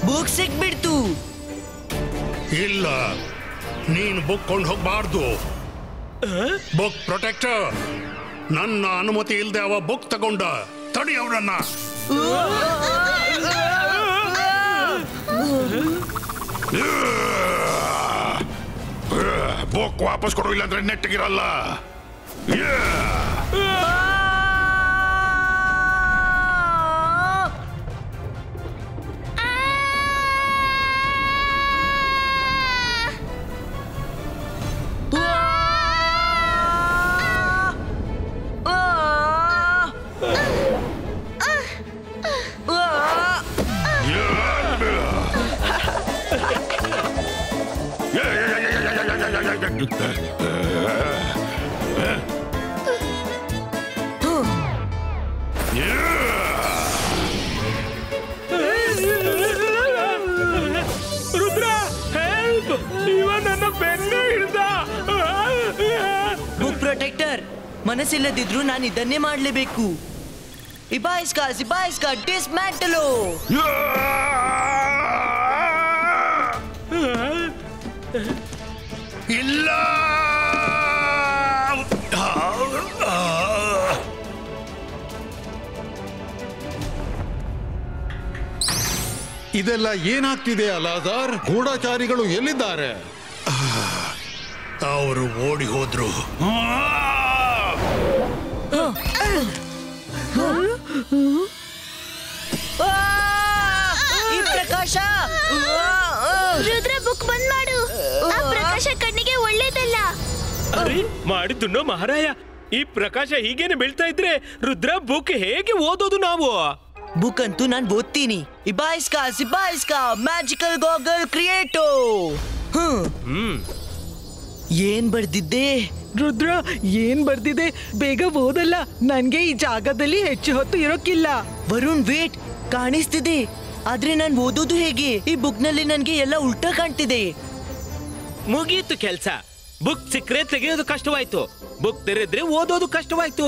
ಬುಕ್ ಸಿಕ್ಬಿಡ್ತು. ಇಲ್ಲ, ನೀನು ಬುಕ್ ಕೊಂಡು ಹೋಗ್ಬಾರ್ದು. ಬುಕ್ ಪ್ರೊಟೆಕ್ಟರ್, ನನ್ನ ಅನುಮತಿ ಇಲ್ಲದೆ ಅವ ಬುಕ್ ತಗೊಂಡ. ತಡಿ ಅವರನ್ನ. ಬುಕ್ ವಾಪಸ್ ಕೊಡು, ಇಲ್ಲಾಂದ್ರೆ ನೆಟ್ಟಿಗಿರಲ್ಲ. ರುದ್ರ, ಹೆಲ್ಪ್! ಇವ ನನ್ನ ಬೆನ್ನು ಹಿಡ್ದ. ಬುಕ್ ಪ್ರೊಟೆಕ್ಟರ್, ಮನಸ್ಸಿಲ್ಲದಿದ್ರು ನಾನು ಇದನ್ನೇ ಮಾಡಲೇಬೇಕು. ಇಬಾಯಿಸ್ಕಾ ಡಿಸ್ಮ್ಯಾಂಟಲೋ. ಇಲ್ಲ, ಇದೆಲ್ಲ ಏನಾಗ್ತಿದೆ ಅಲಾಜಾರ್? ಗೂಢಚಾರಿಗಳು ಎಲ್ಲಿದ್ದಾರೆ? ಅವರು ಓಡಿ ಹೋದ್ರು. ಈ ಪ್ರಕಾಶ, ರುದ್ರ ಬುಕ್ ಬಂದ್ ಮಾಡು. ಆ ಪ್ರಕಾಶ ಕಣ್ಣಿಗೆ ಒಳ್ಳೇದಲ್ಲ. ಅರೆ, ಮಾಡಿದ್ದುನ್ನೋ ಮಹಾರಾಯ. ಈ ಪ್ರಕಾಶ ಹೀಗೇನೆ ಬೀಳ್ತಾ ಇದ್ರೆ ರುದ್ರ ಬುಕ್ ಹೇಗೆ ಓದೋದು ನಾವು? ಬುಕ್ ಅಂತೂ ನಾನು ಓದ್ತೀನಿ. ಇಬಾಯಿಸ್ಕಾ ಮ್ಯಾಜಿಕಲ್ ಗಾಗಲ್ ಕ್ರಿಯೇಟೋ. ಏನ್ ಬರ್ದಿದ್ದೆ? ರುದ್ರ, ಏನ್ ಬರ್ದಿದೆ? ಬೇಗ ಓದಲ್ಲ, ನನ್ಗೆ ಈ ಜಾಗದಲ್ಲಿ ಹೆಚ್ಚು ಹೊತ್ತು ಇರೋಕ್ಕಿಲ್ಲ. ವರುಣ್ ವೇಟ್, ಕಾಣಿಸ್ತಿದೆ. ಆದ್ರೆ ನಾನು ಓದೋದು ಹೇಗೆ? ಈ ಬುಕ್ ನಲ್ಲಿ ನನ್ಗೆ ಎಲ್ಲ ಉಲ್ಟಾ ಕಾಣ್ತಿದೆ. ಮುಗೀತು ಕೆಲ್ಸ. ಬುಕ್ ಸಿಕ್ಕರೆ ತೆಗೆಯೋದು ಕಷ್ಟವಾಯ್ತು, ಬುಕ್ ತೆರೆದ್ರೆ ಓದೋದು ಕಷ್ಟವಾಯ್ತು.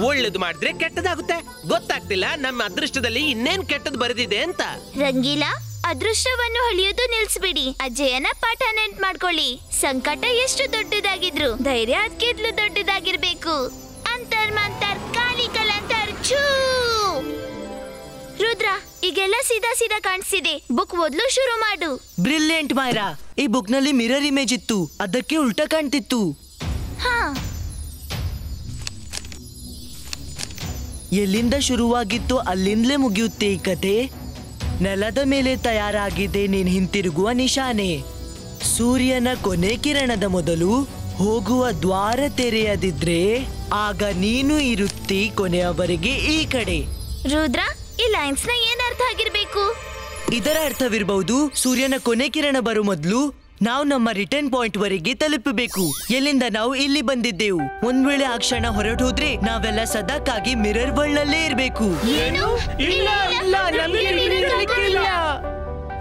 ಒಳ್ಳೇದು ಮಾಡಿದ್ರೆ ಕೆಟ್ಟದಾಗುತ್ತೆ. ಗೊತ್ತಾಗ್ತಿಲ್ಲ ನಮ್ಮ ಅದೃಷ್ಟದಲ್ಲಿ ಇನ್ನೇನ್ ಕೆಟ್ಟದ್ ಬರೆದಿದೆ ಅಂತ. ರಂಗೀಲಾ, ಅದೃಷ್ಟವನ್ನು ಹೊಳೆಯೋದು ನಿಲ್ಸ್ಬಿಡಿ. ಅಜಯನ ಪಾಠ ನೆನ್ಪ್ ಮಾಡ್ಕೊಳ್ಳಿ. ಸಂಕಟ ಎಷ್ಟು ದೊಡ್ಡದಾಗಿದ್ರು ಧೈರ್ಯ ಅದಕ್ಕಿಂತಲೂ ದೊಡ್ಡದಾಗಿರ್ಬೇಕು. ಅಂತರ್ ಮಂತರ್ ಕಾಲಿ ಕಲಂತರ್ ಛೂ. ರುದ್ರ, ಈಗೆಲ್ಲ ಸೀದಾ ಕಾಣಿಸ್ತಿದೆ. ಬುಕ್ ಓದ್ಲು ಶುರು ಮಾಡು. ಬ್ರಿಲಿಯಂಟ್ ಮಾಯರಾ. ಈ ಬುಕ್ ನಲ್ಲಿ ಮಿರರ್ ಇಮೇಜ್ ಇತ್ತು, ಅದಕ್ಕೆ ಉಲ್ಟಾ ಕಾಣ್ತಿತ್ತು. ಹಾ, ಎಲ್ಲಿಂದ ಶುರುವಾಗಿತ್ತು ಅಲ್ಲಿಂದಲೇ ಮುಗಿಯುತ್ತೆ ಈ ಕತೆ. ನೆಲದ ಮೇಲೆ ತಯಾರಾಗಿದೆ ನೀನ್ ಹಿಂತಿರುಗುವ ನಿಶಾನೆ. ಸೂರ್ಯನ ಕೊನೆ ಕಿರಣದ ಮೊದಲು ಹೋಗುವ ದ್ವಾರ ತೆರೆಯದಿದ್ರೆ ಆಗ ನೀನು ಇರುತ್ತಿ ಕೊನೆಯವರೆಗೆ ಈ ಕಡೆ. ರುದ್ರ, ಈ ಲೈನ್ಸ್ ನ ಏನ್ ಅರ್ಥ ಆಗಿರ್ಬೇಕು? ಇದರ ಅರ್ಥವಿರಬಹುದು, ಸೂರ್ಯನ ಕೊನೆ ಕಿರಣ ಬರೋ ಮೊದಲು ನಾವು ನಮ್ಮ ರಿಟರ್ನ್ ಪಾಯಿಂಟ್ ವರೆಗೆ ತಲುಪಬೇಕು. ಎಲ್ಲಿಂದ ನಾವು ಇಲ್ಲಿ ಬಂದಿದ್ದೆವು. ಒಂದ್ ವೇಳೆ ಆ ಕ್ಷಣ ಹೊರಟು ಹೋದ್ರೆ ನಾವೆಲ್ಲ ಸದಾಕಾಗಿ ಮಿರರ್ ವರ್ಲ್ಡ್ ನಲ್ಲೇ ಇರ್ಬೇಕು. ಏನು? ಇಲ್ಲ, ನಮ್ಗೆ ಇರಕ್ಕಿಲ್ಲ.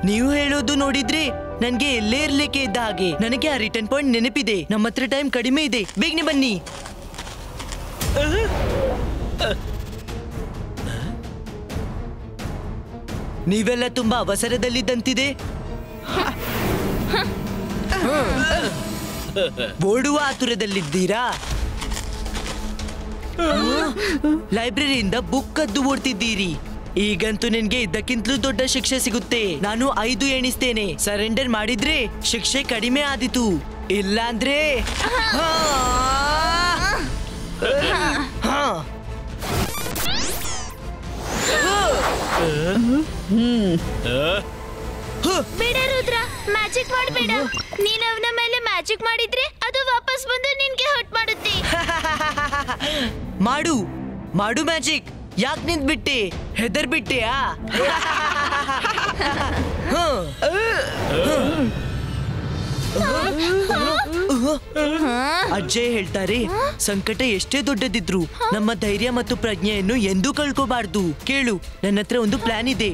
ನೀವು ಹೇಳೋದು ನೋಡಿದ್ರೆ ನನ್ಗೆ ಎಲ್ಲೇ ಇರ್ಲಿಕ್ಕೆ ಇದ್ದ ಹಾಗೆ. ನನಗೆ ಆ ರಿಟರ್ನ್ ಪಾಯಿಂಟ್ ನೆನಪಿದೆ. ನಮ್ಮ ಹತ್ರ ಟೈಮ್ ಕಡಿಮೆ ಇದೆ, ಬೇಗನೆ ಬನ್ನಿ. ನೀವೆಲ್ಲ ತುಂಬಾ ಅವಸರದಲ್ಲಿದ್ದಂತಿದೆ. ಓಡುವ ಆತುರದಲ್ಲಿದ್ದೀರಾ? ಲೈಬ್ರರಿಯಿಂದ ಬುಕ್ ಕದ್ದು ಓಡ್ತಿದ್ದೀರಿ. ಈಗಂತೂ ನಿನ್ಗೆ ಇದಕ್ಕಿಂತಲೂ ದೊಡ್ಡ ಶಿಕ್ಷೆ ಸಿಗುತ್ತೆ. ನಾನು 5 ಎಣಿಸ್ತೇನೆ. ಸರೆಂಡರ್ ಮಾಡಿದ್ರೆ ಶಿಕ್ಷೆ ಕಡಿಮೆ ಆದಿತು. ಇಲ್ಲಾಂದ್ರೆ ಬೇಡ ರುದ್ರ, ಮ್ಯಾಜಿಕ್ ಮಾಡಬೇಡ. ನೀನ್ ಅವನ ಮೇಲೆ ಮ್ಯಾಜಿಕ್ ಮಾಡಿದ್ರೆ ಅದು ವಾಪಸ್ ಬಂದು ನಿನ್ಗೆ ಹರ್ಟ್ ಮಾಡುತ್ತೆ. ಮಾಡು ಮಾಡು ಮ್ಯಾಜಿಕ್. ಯಾಕೆ ನಿಂತ್ಬಿಟ್ಟೆ? ಹೆದರ್ ಬಿಟ್ಟೆಯಾ? ಅಜ್ಜಯ್ ಹೇಳ್ತಾರೆ, ಸಂಕಟ ಎಷ್ಟೇ ದೊಡ್ಡದಿದ್ರು ನಮ್ಮ ಧೈರ್ಯ ಮತ್ತು ಪ್ರಜ್ಞೆಯನ್ನು ಎಂದೂ ಕಳ್ಕೋಬಾರ್ದು. ಕೇಳು, ನನ್ನ ಹತ್ರ ಒಂದು ಪ್ಲಾನ್ ಇದೆ.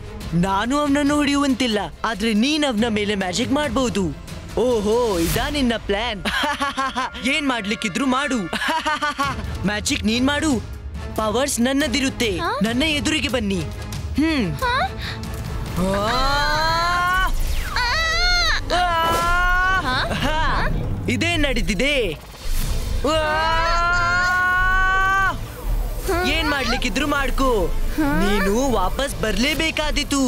ನಾನು ಅವನನ್ನು ಹೊಡೆಯುವಂತಿಲ್ಲ, ಆದ್ರೆ ನೀನ್ ಅವನ ಮೇಲೆ ಮ್ಯಾಜಿಕ್ ಮಾಡಬಹುದು. ಓಹೋ ಇದಾ ನಿನ್ನ ಪ್ಲಾನ್. ಏನ್ ಮಾಡ್ಲಿಕ್ಕಿದ್ರು ಮಾಡು. ಮ್ಯಾಜಿಕ್ ನೀನ್ ಮಾಡು, ಪವರ್ಸ್ ನನ್ನದಿರುತ್ತೆ. ನನ್ನ ಎದುರಿಗೆ ಬನ್ನಿ. ಇದೇ ನಡೀತಿದೆ. ಏನ್ ಮಾಡ್ಲಿಕ್ಕಿದ್ರು ಮಾಡ್ಕೋ, ನೀನು ವಾಪಸ್ ಬರ್ಲೇಬೇಕಾದಿತ್ತು.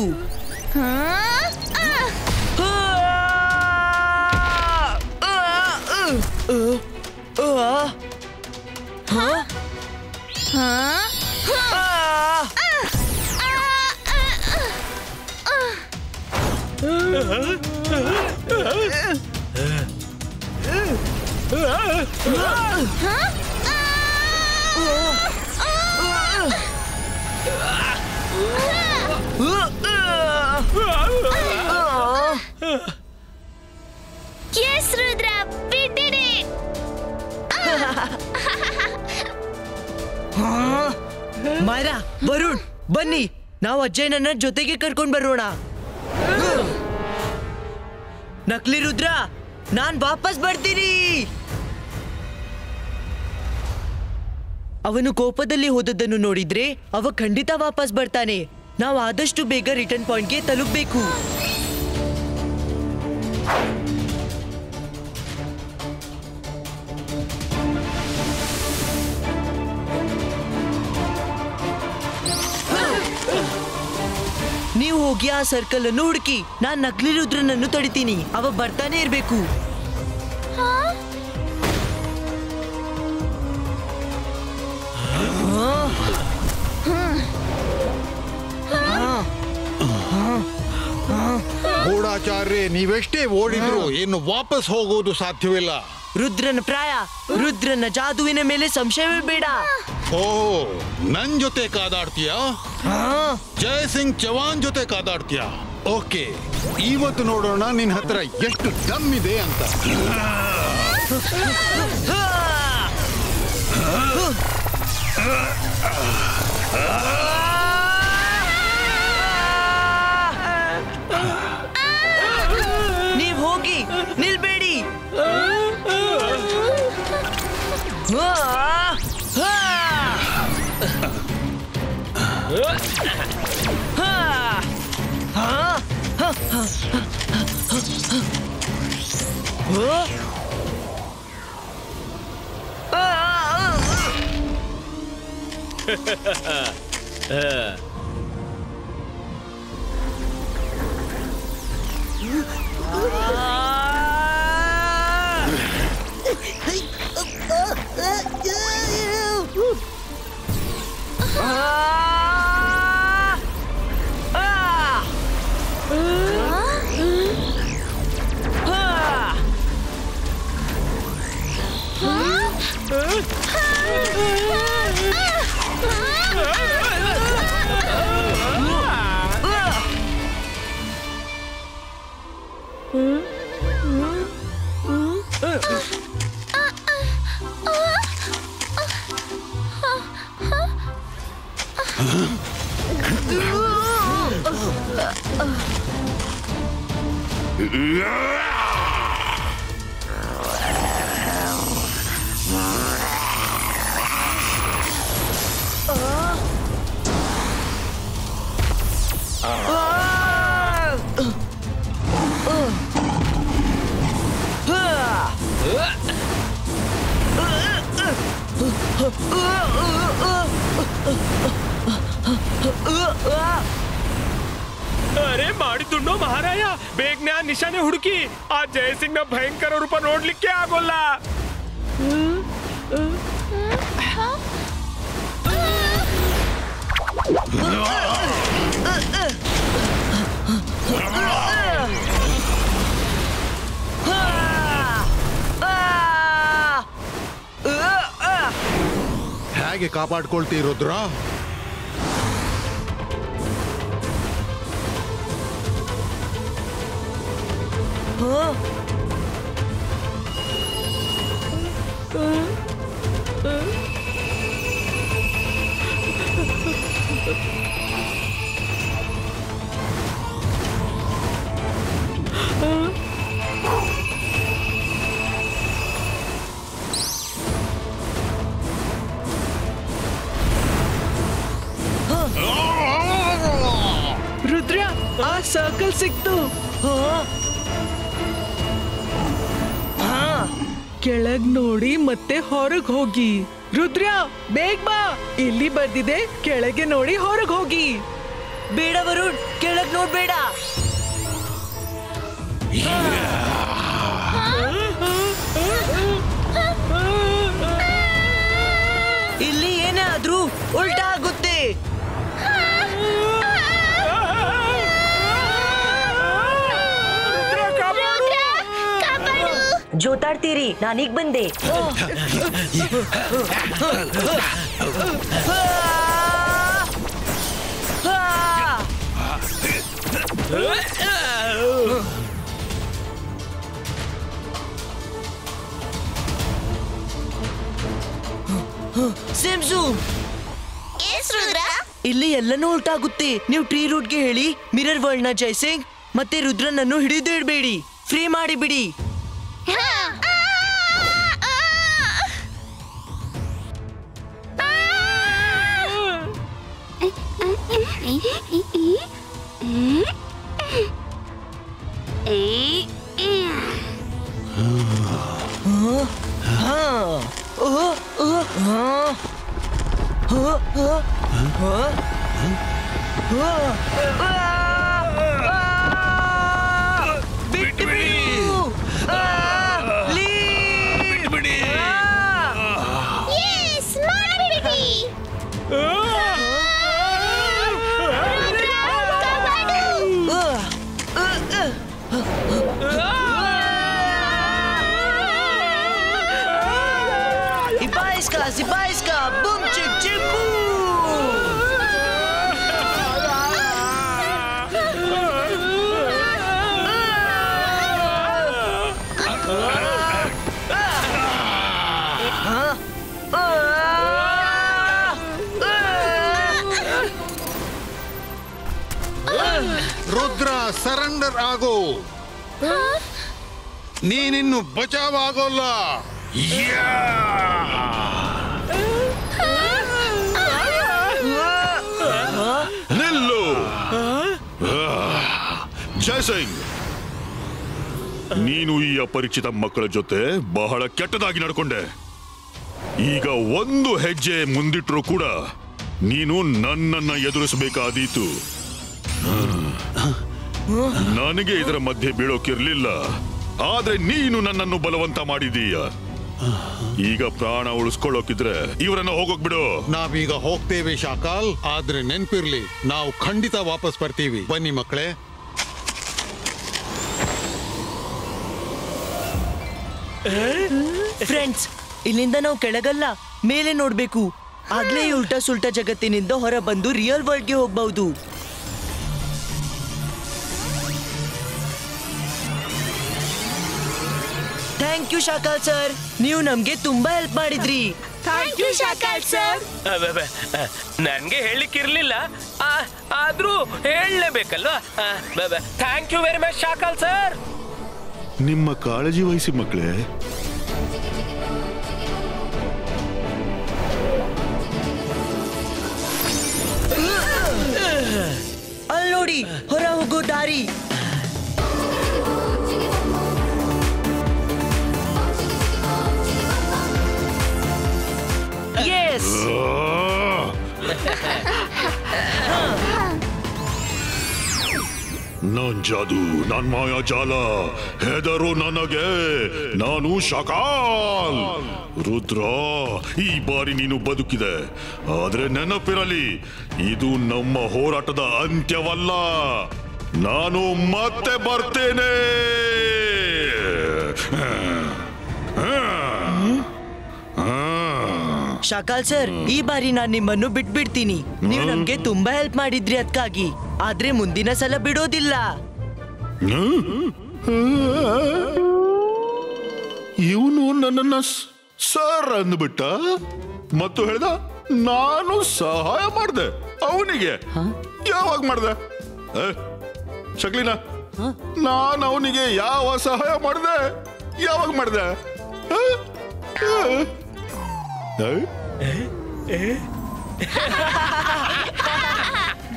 Yes, Rudra, we did it! ಮಾಯರಾ, Varun ಬನ್ನಿ, ನಾವು ಅಜ್ಜಯ್ಯನನ್ನ ಜೊತೆಗೆ ಕರ್ಕೊಂಡ್ ಬರೋಣ. ನಕಲಿ ರುದ್ರ, ನಾನ್ ವಾಪಸ್ ಬರ್ತೀನಿ. ಅವನು ಕೋಪದಲ್ಲಿ ಹೋದದ್ದನ್ನು ನೋಡಿದ್ರೆ ಅವ ಖಂಡಿತ ವಾಪಸ್ ಬರ್ತಾನೆ. ನಾವು ಆದಷ್ಟು ಬೇಗ ರಿಟರ್ನ್ ಪಾಯಿಂಟ್ಗೆ ತಲುಪಬೇಕು. ನೀವು ಹೋಗಿ ಆ ಸರ್ಕಲ್ ಅನ್ನು ಹುಡುಕಿ, ನಾನ್ ನಕಲಿ ರುದ್ರನನ್ನು ತಡಿತೀನಿ. ಅವ ಬರ್ತಾನೆ ಇರ್ಬೇಕು. ಗೂಢಾಚಾರ್ಯ, ನೀವೆಷ್ಟೇ ಓಡಿದ್ರು ಇನ್ನು ವಾಪಸ್ ಹೋಗೋದು ಸಾಧ್ಯವಿಲ್ಲ. ರುದ್ರನ ಪ್ರಾಯ, ರುದ್ರನ ಜಾದುವಿನ ಮೇಲೆ ಸಂಶಯವೇ ಬೇಡ. ಓ, ನನ್ ಜೊತೆ ಕಾದಾಡ್ತೀಯಾ? ಜಯಸಿಂಗ್ ಚವಾನ್ ಜೊತೆ ಕಾದಾಡ್ತೀಯಾ? ಓಕೆ, ಇವತ್ತು ನೋಡೋಣ ನಿನ್ ಹತ್ರ ಎಷ್ಟು ದಮ್ ಇದೆ ಅಂತ. ನೀವ್ ಹೋಗಿ ನಿಲ್ಬೇಡಿ. ಅರೆ ಮಾಡಿದ್ದುಂಡು ಮಹಾರಾಯ, ಬೇಗನೆ ಆ ನಿಶಾನೆ ಹುಡುಕಿ. ಆ ಜಯಸಿಂಗ್ ನ ಭಯಂಕರ ರೂಪ ನೋಡ್ಲಿಕ್ಕೆ ಆಗೋಲ್ಲ. ಹೇಗೆ ಕಾಪಾಡ್ಕೊಳ್ತೀರುದ್ರ? ರುದ್ರ ಆ ಸರ್ಕಲ್ ಸಿಕ್ತು. ಕೆಳಗ್ ನೋಡಿ ಮತ್ತೆ ಹೊರಗ್ ಹೋಗಿ. ರುದ್ರ ಬೇಗ ಬಾ, ಇಲ್ಲಿ ಬರ್ದಿದೆ ಕೆಳಗೆ ನೋಡಿ ಹೊರಗ್ ಹೋಗಿ. ಬೇಡ ವರುಣ್, ಕೆಳಗ್ ನೋಡ್ಬೇಡ. ಇಲ್ಲಿ ಏನೇ ಆದ್ರೂ ಉಲ್ಟಾ ಆಗುತ್ತೆ. ಜೋತಾಡ್ತೀರಿ, ನಾನೀಗ ಬಂದೆ. ಸಿಮ್ಸು, ಇಲ್ಲಿ ಎಲ್ಲನೂ ಉಲ್ಟಾಗುತ್ತೆ. ನೀವು ಟ್ರೀ ರೂಟ್ಗೆ ಹೇಳಿ ಮಿರರ್ ವರ್ಲ್ಡ್ ನ ಜೈಸಿಂಗ್ ಮತ್ತೆ ರುದ್ರನನ್ನು ಹಿಡಿದು ಇಡಬೇಡಿ, ಫ್ರೀ ಮಾಡಿಬಿಡಿ. Zibaiska, boom, chick, chick, Rudra surrender ಆಗೋ, ನೀನಿನ್ನು ಬಚಾವಾಗೋಲ್ಲ. ನಿಲ್ಲು ಜಯಸಿಂಗ್, ನೀನು ಈ ಅಪರಿಚಿತ ಮಕ್ಕಳ ಜೊತೆ ಬಹಳ ಕೆಟ್ಟದಾಗಿ ನಡ್ಕೊಂಡೆ. ಈಗ ಒಂದು ಹೆಜ್ಜೆ ಮುಂದಿಟ್ರು ಕೂಡ ನೀನು ನನ್ನನ್ನ ಎದುರಿಸಬೇಕಾದೀತು. ನನಗೆ ಇದರ ಮಧ್ಯೆ ಬೀಳೋಕಿರ್ಲಿಲ್ಲ, ಆದ್ರೆ ನೀನು ನನ್ನನ್ನು ಬಲವಂತ ಮಾಡಿದೀಯ. ಈಗ ಪ್ರಾಣ ಉಳಿಸ್ಕೊಳ್ಳೋಕಿದ್ರೆ ಇವರನ್ನ ಹೋಗೋಕ್ ಬಿಡು. ನಾವೀಗ ಹೋಗ್ತೇವೆ ಶಾಕಾಲ್, ಆದ್ರೆ ನೆನ್ಪಿರ್ಲಿ, ನಾವು ಖಂಡಿತ ವಾಪಸ್ ಬರ್ತೀವಿ. ಬನ್ನಿ ಮಕ್ಕಳೇ. ಫ್ರೆಂಡ್ಸ್, ಇಲ್ಲಿಂದ ನಾವು ಕೆಳಗಲ್ಲ ಮೇಲೆ ನೋಡ್ಬೇಕು. ಆಗ್ಲೇ ಈ ಉಲ್ಟಾ ಸುಲ್ಟಾ ಜಗತ್ತಿನಿಂದ ಹೊರ ಬಂದು ರಿಯಲ್ ವರ್ಲ್ಡ್ಗೆ ಹೋಗ್ಬಹುದು. ಥ್ಯಾಂಕ್ ಯು ಶಾಕಾಲ್ ಸರ್, ನೀವು ನಮ್ಗೆ ತುಂಬಾ ಹೆಲ್ಪ್ ಮಾಡಿದ್ರಿ. Thank you Shakal sir. ನನ್ಗೆ ಹೇಳಲಿಕ್ಕಿರ್ಲಿಲ್ಲ, ಆದ್ರೂ ಹೇಳಲೇಬೇಕಲ್ವಾ. Thank you very much Shakal sir. ನಿಮ್ಮ ಕಾಳಜಿ ವಹಿಸಿ ಮಕ್ಕಳೇ. ಅಲ್ಲಿ ನೋಡಿ, ಹೊರ ಹೋಗೋ ದಾರಿ. ಎಸ್, ನಾನ್ ಜಾದು, ನಾನ್ ಮಾಯಾಜಾಲ, ಹೆದರು ನನಗೆ, ನಾನು ಶಕಾಲ್. ರುದ್ರ, ಈ ಬಾರಿ ನೀನು ಬದುಕಿದೆ, ಆದ್ರೆ ನೆನಪಿರಲಿ, ಇದು ನಮ್ಮ ಹೋರಾಟದ ಅಂತ್ಯವಲ್ಲ. ನಾನು ಮತ್ತೆ ಬರ್ತೇನೆ. ಶಾಕಾಲ್ ಸರ್, ಈ ಬಾರಿ ನಾನು ನಿಮ್ಮನ್ನು ಬಿಟ್ಬಿಡ್ತೀನಿ. ನೀವು ನಮ್ಗೆ ತುಂಬಾ ಹೆಲ್ಪ್ ಮಾಡಿದ್ರಿ ಅದಕ್ಕಾಗಿ. ಆದ್ರೆ ಮುಂದಿನ ಸಲ ಬಿಡೋದಿಲ್ಲ. ಇವನು ನನ್ನನ್ನ ಸರ್ ಅಂದ್ಬಿಟ್ಟ ಮತ್ತು ಹೇಳ್ದ ನಾನು ಸಹಾಯ ಮಾಡಿದೆ ಅವನಿಗೆ. ಯಾವಾಗ ಮಾಡ್ದೆ ಶಕ್ಲಿನ? ನಾನು ಅವನಿಗೆ ಯಾವ ಸಹಾಯ ಮಾಡಿದೆ? ಯಾವಾಗ ಮಾಡಿದೆ?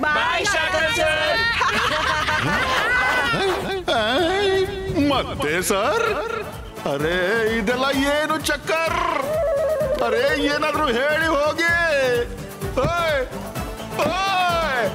ಬಾಯ್ ಶಾಕಾಲ್ ಸರ್. ಮತ್ತೆ ಸರ್, ಅರೆ ಇದೆಲ್ಲ ಏನು ಚಕ್ಕರ್? ಅರೆ ಏನಾದ್ರೂ ಹೇಳಿ ಹೋಗಿ. ಓಯ್, ಓಯ್.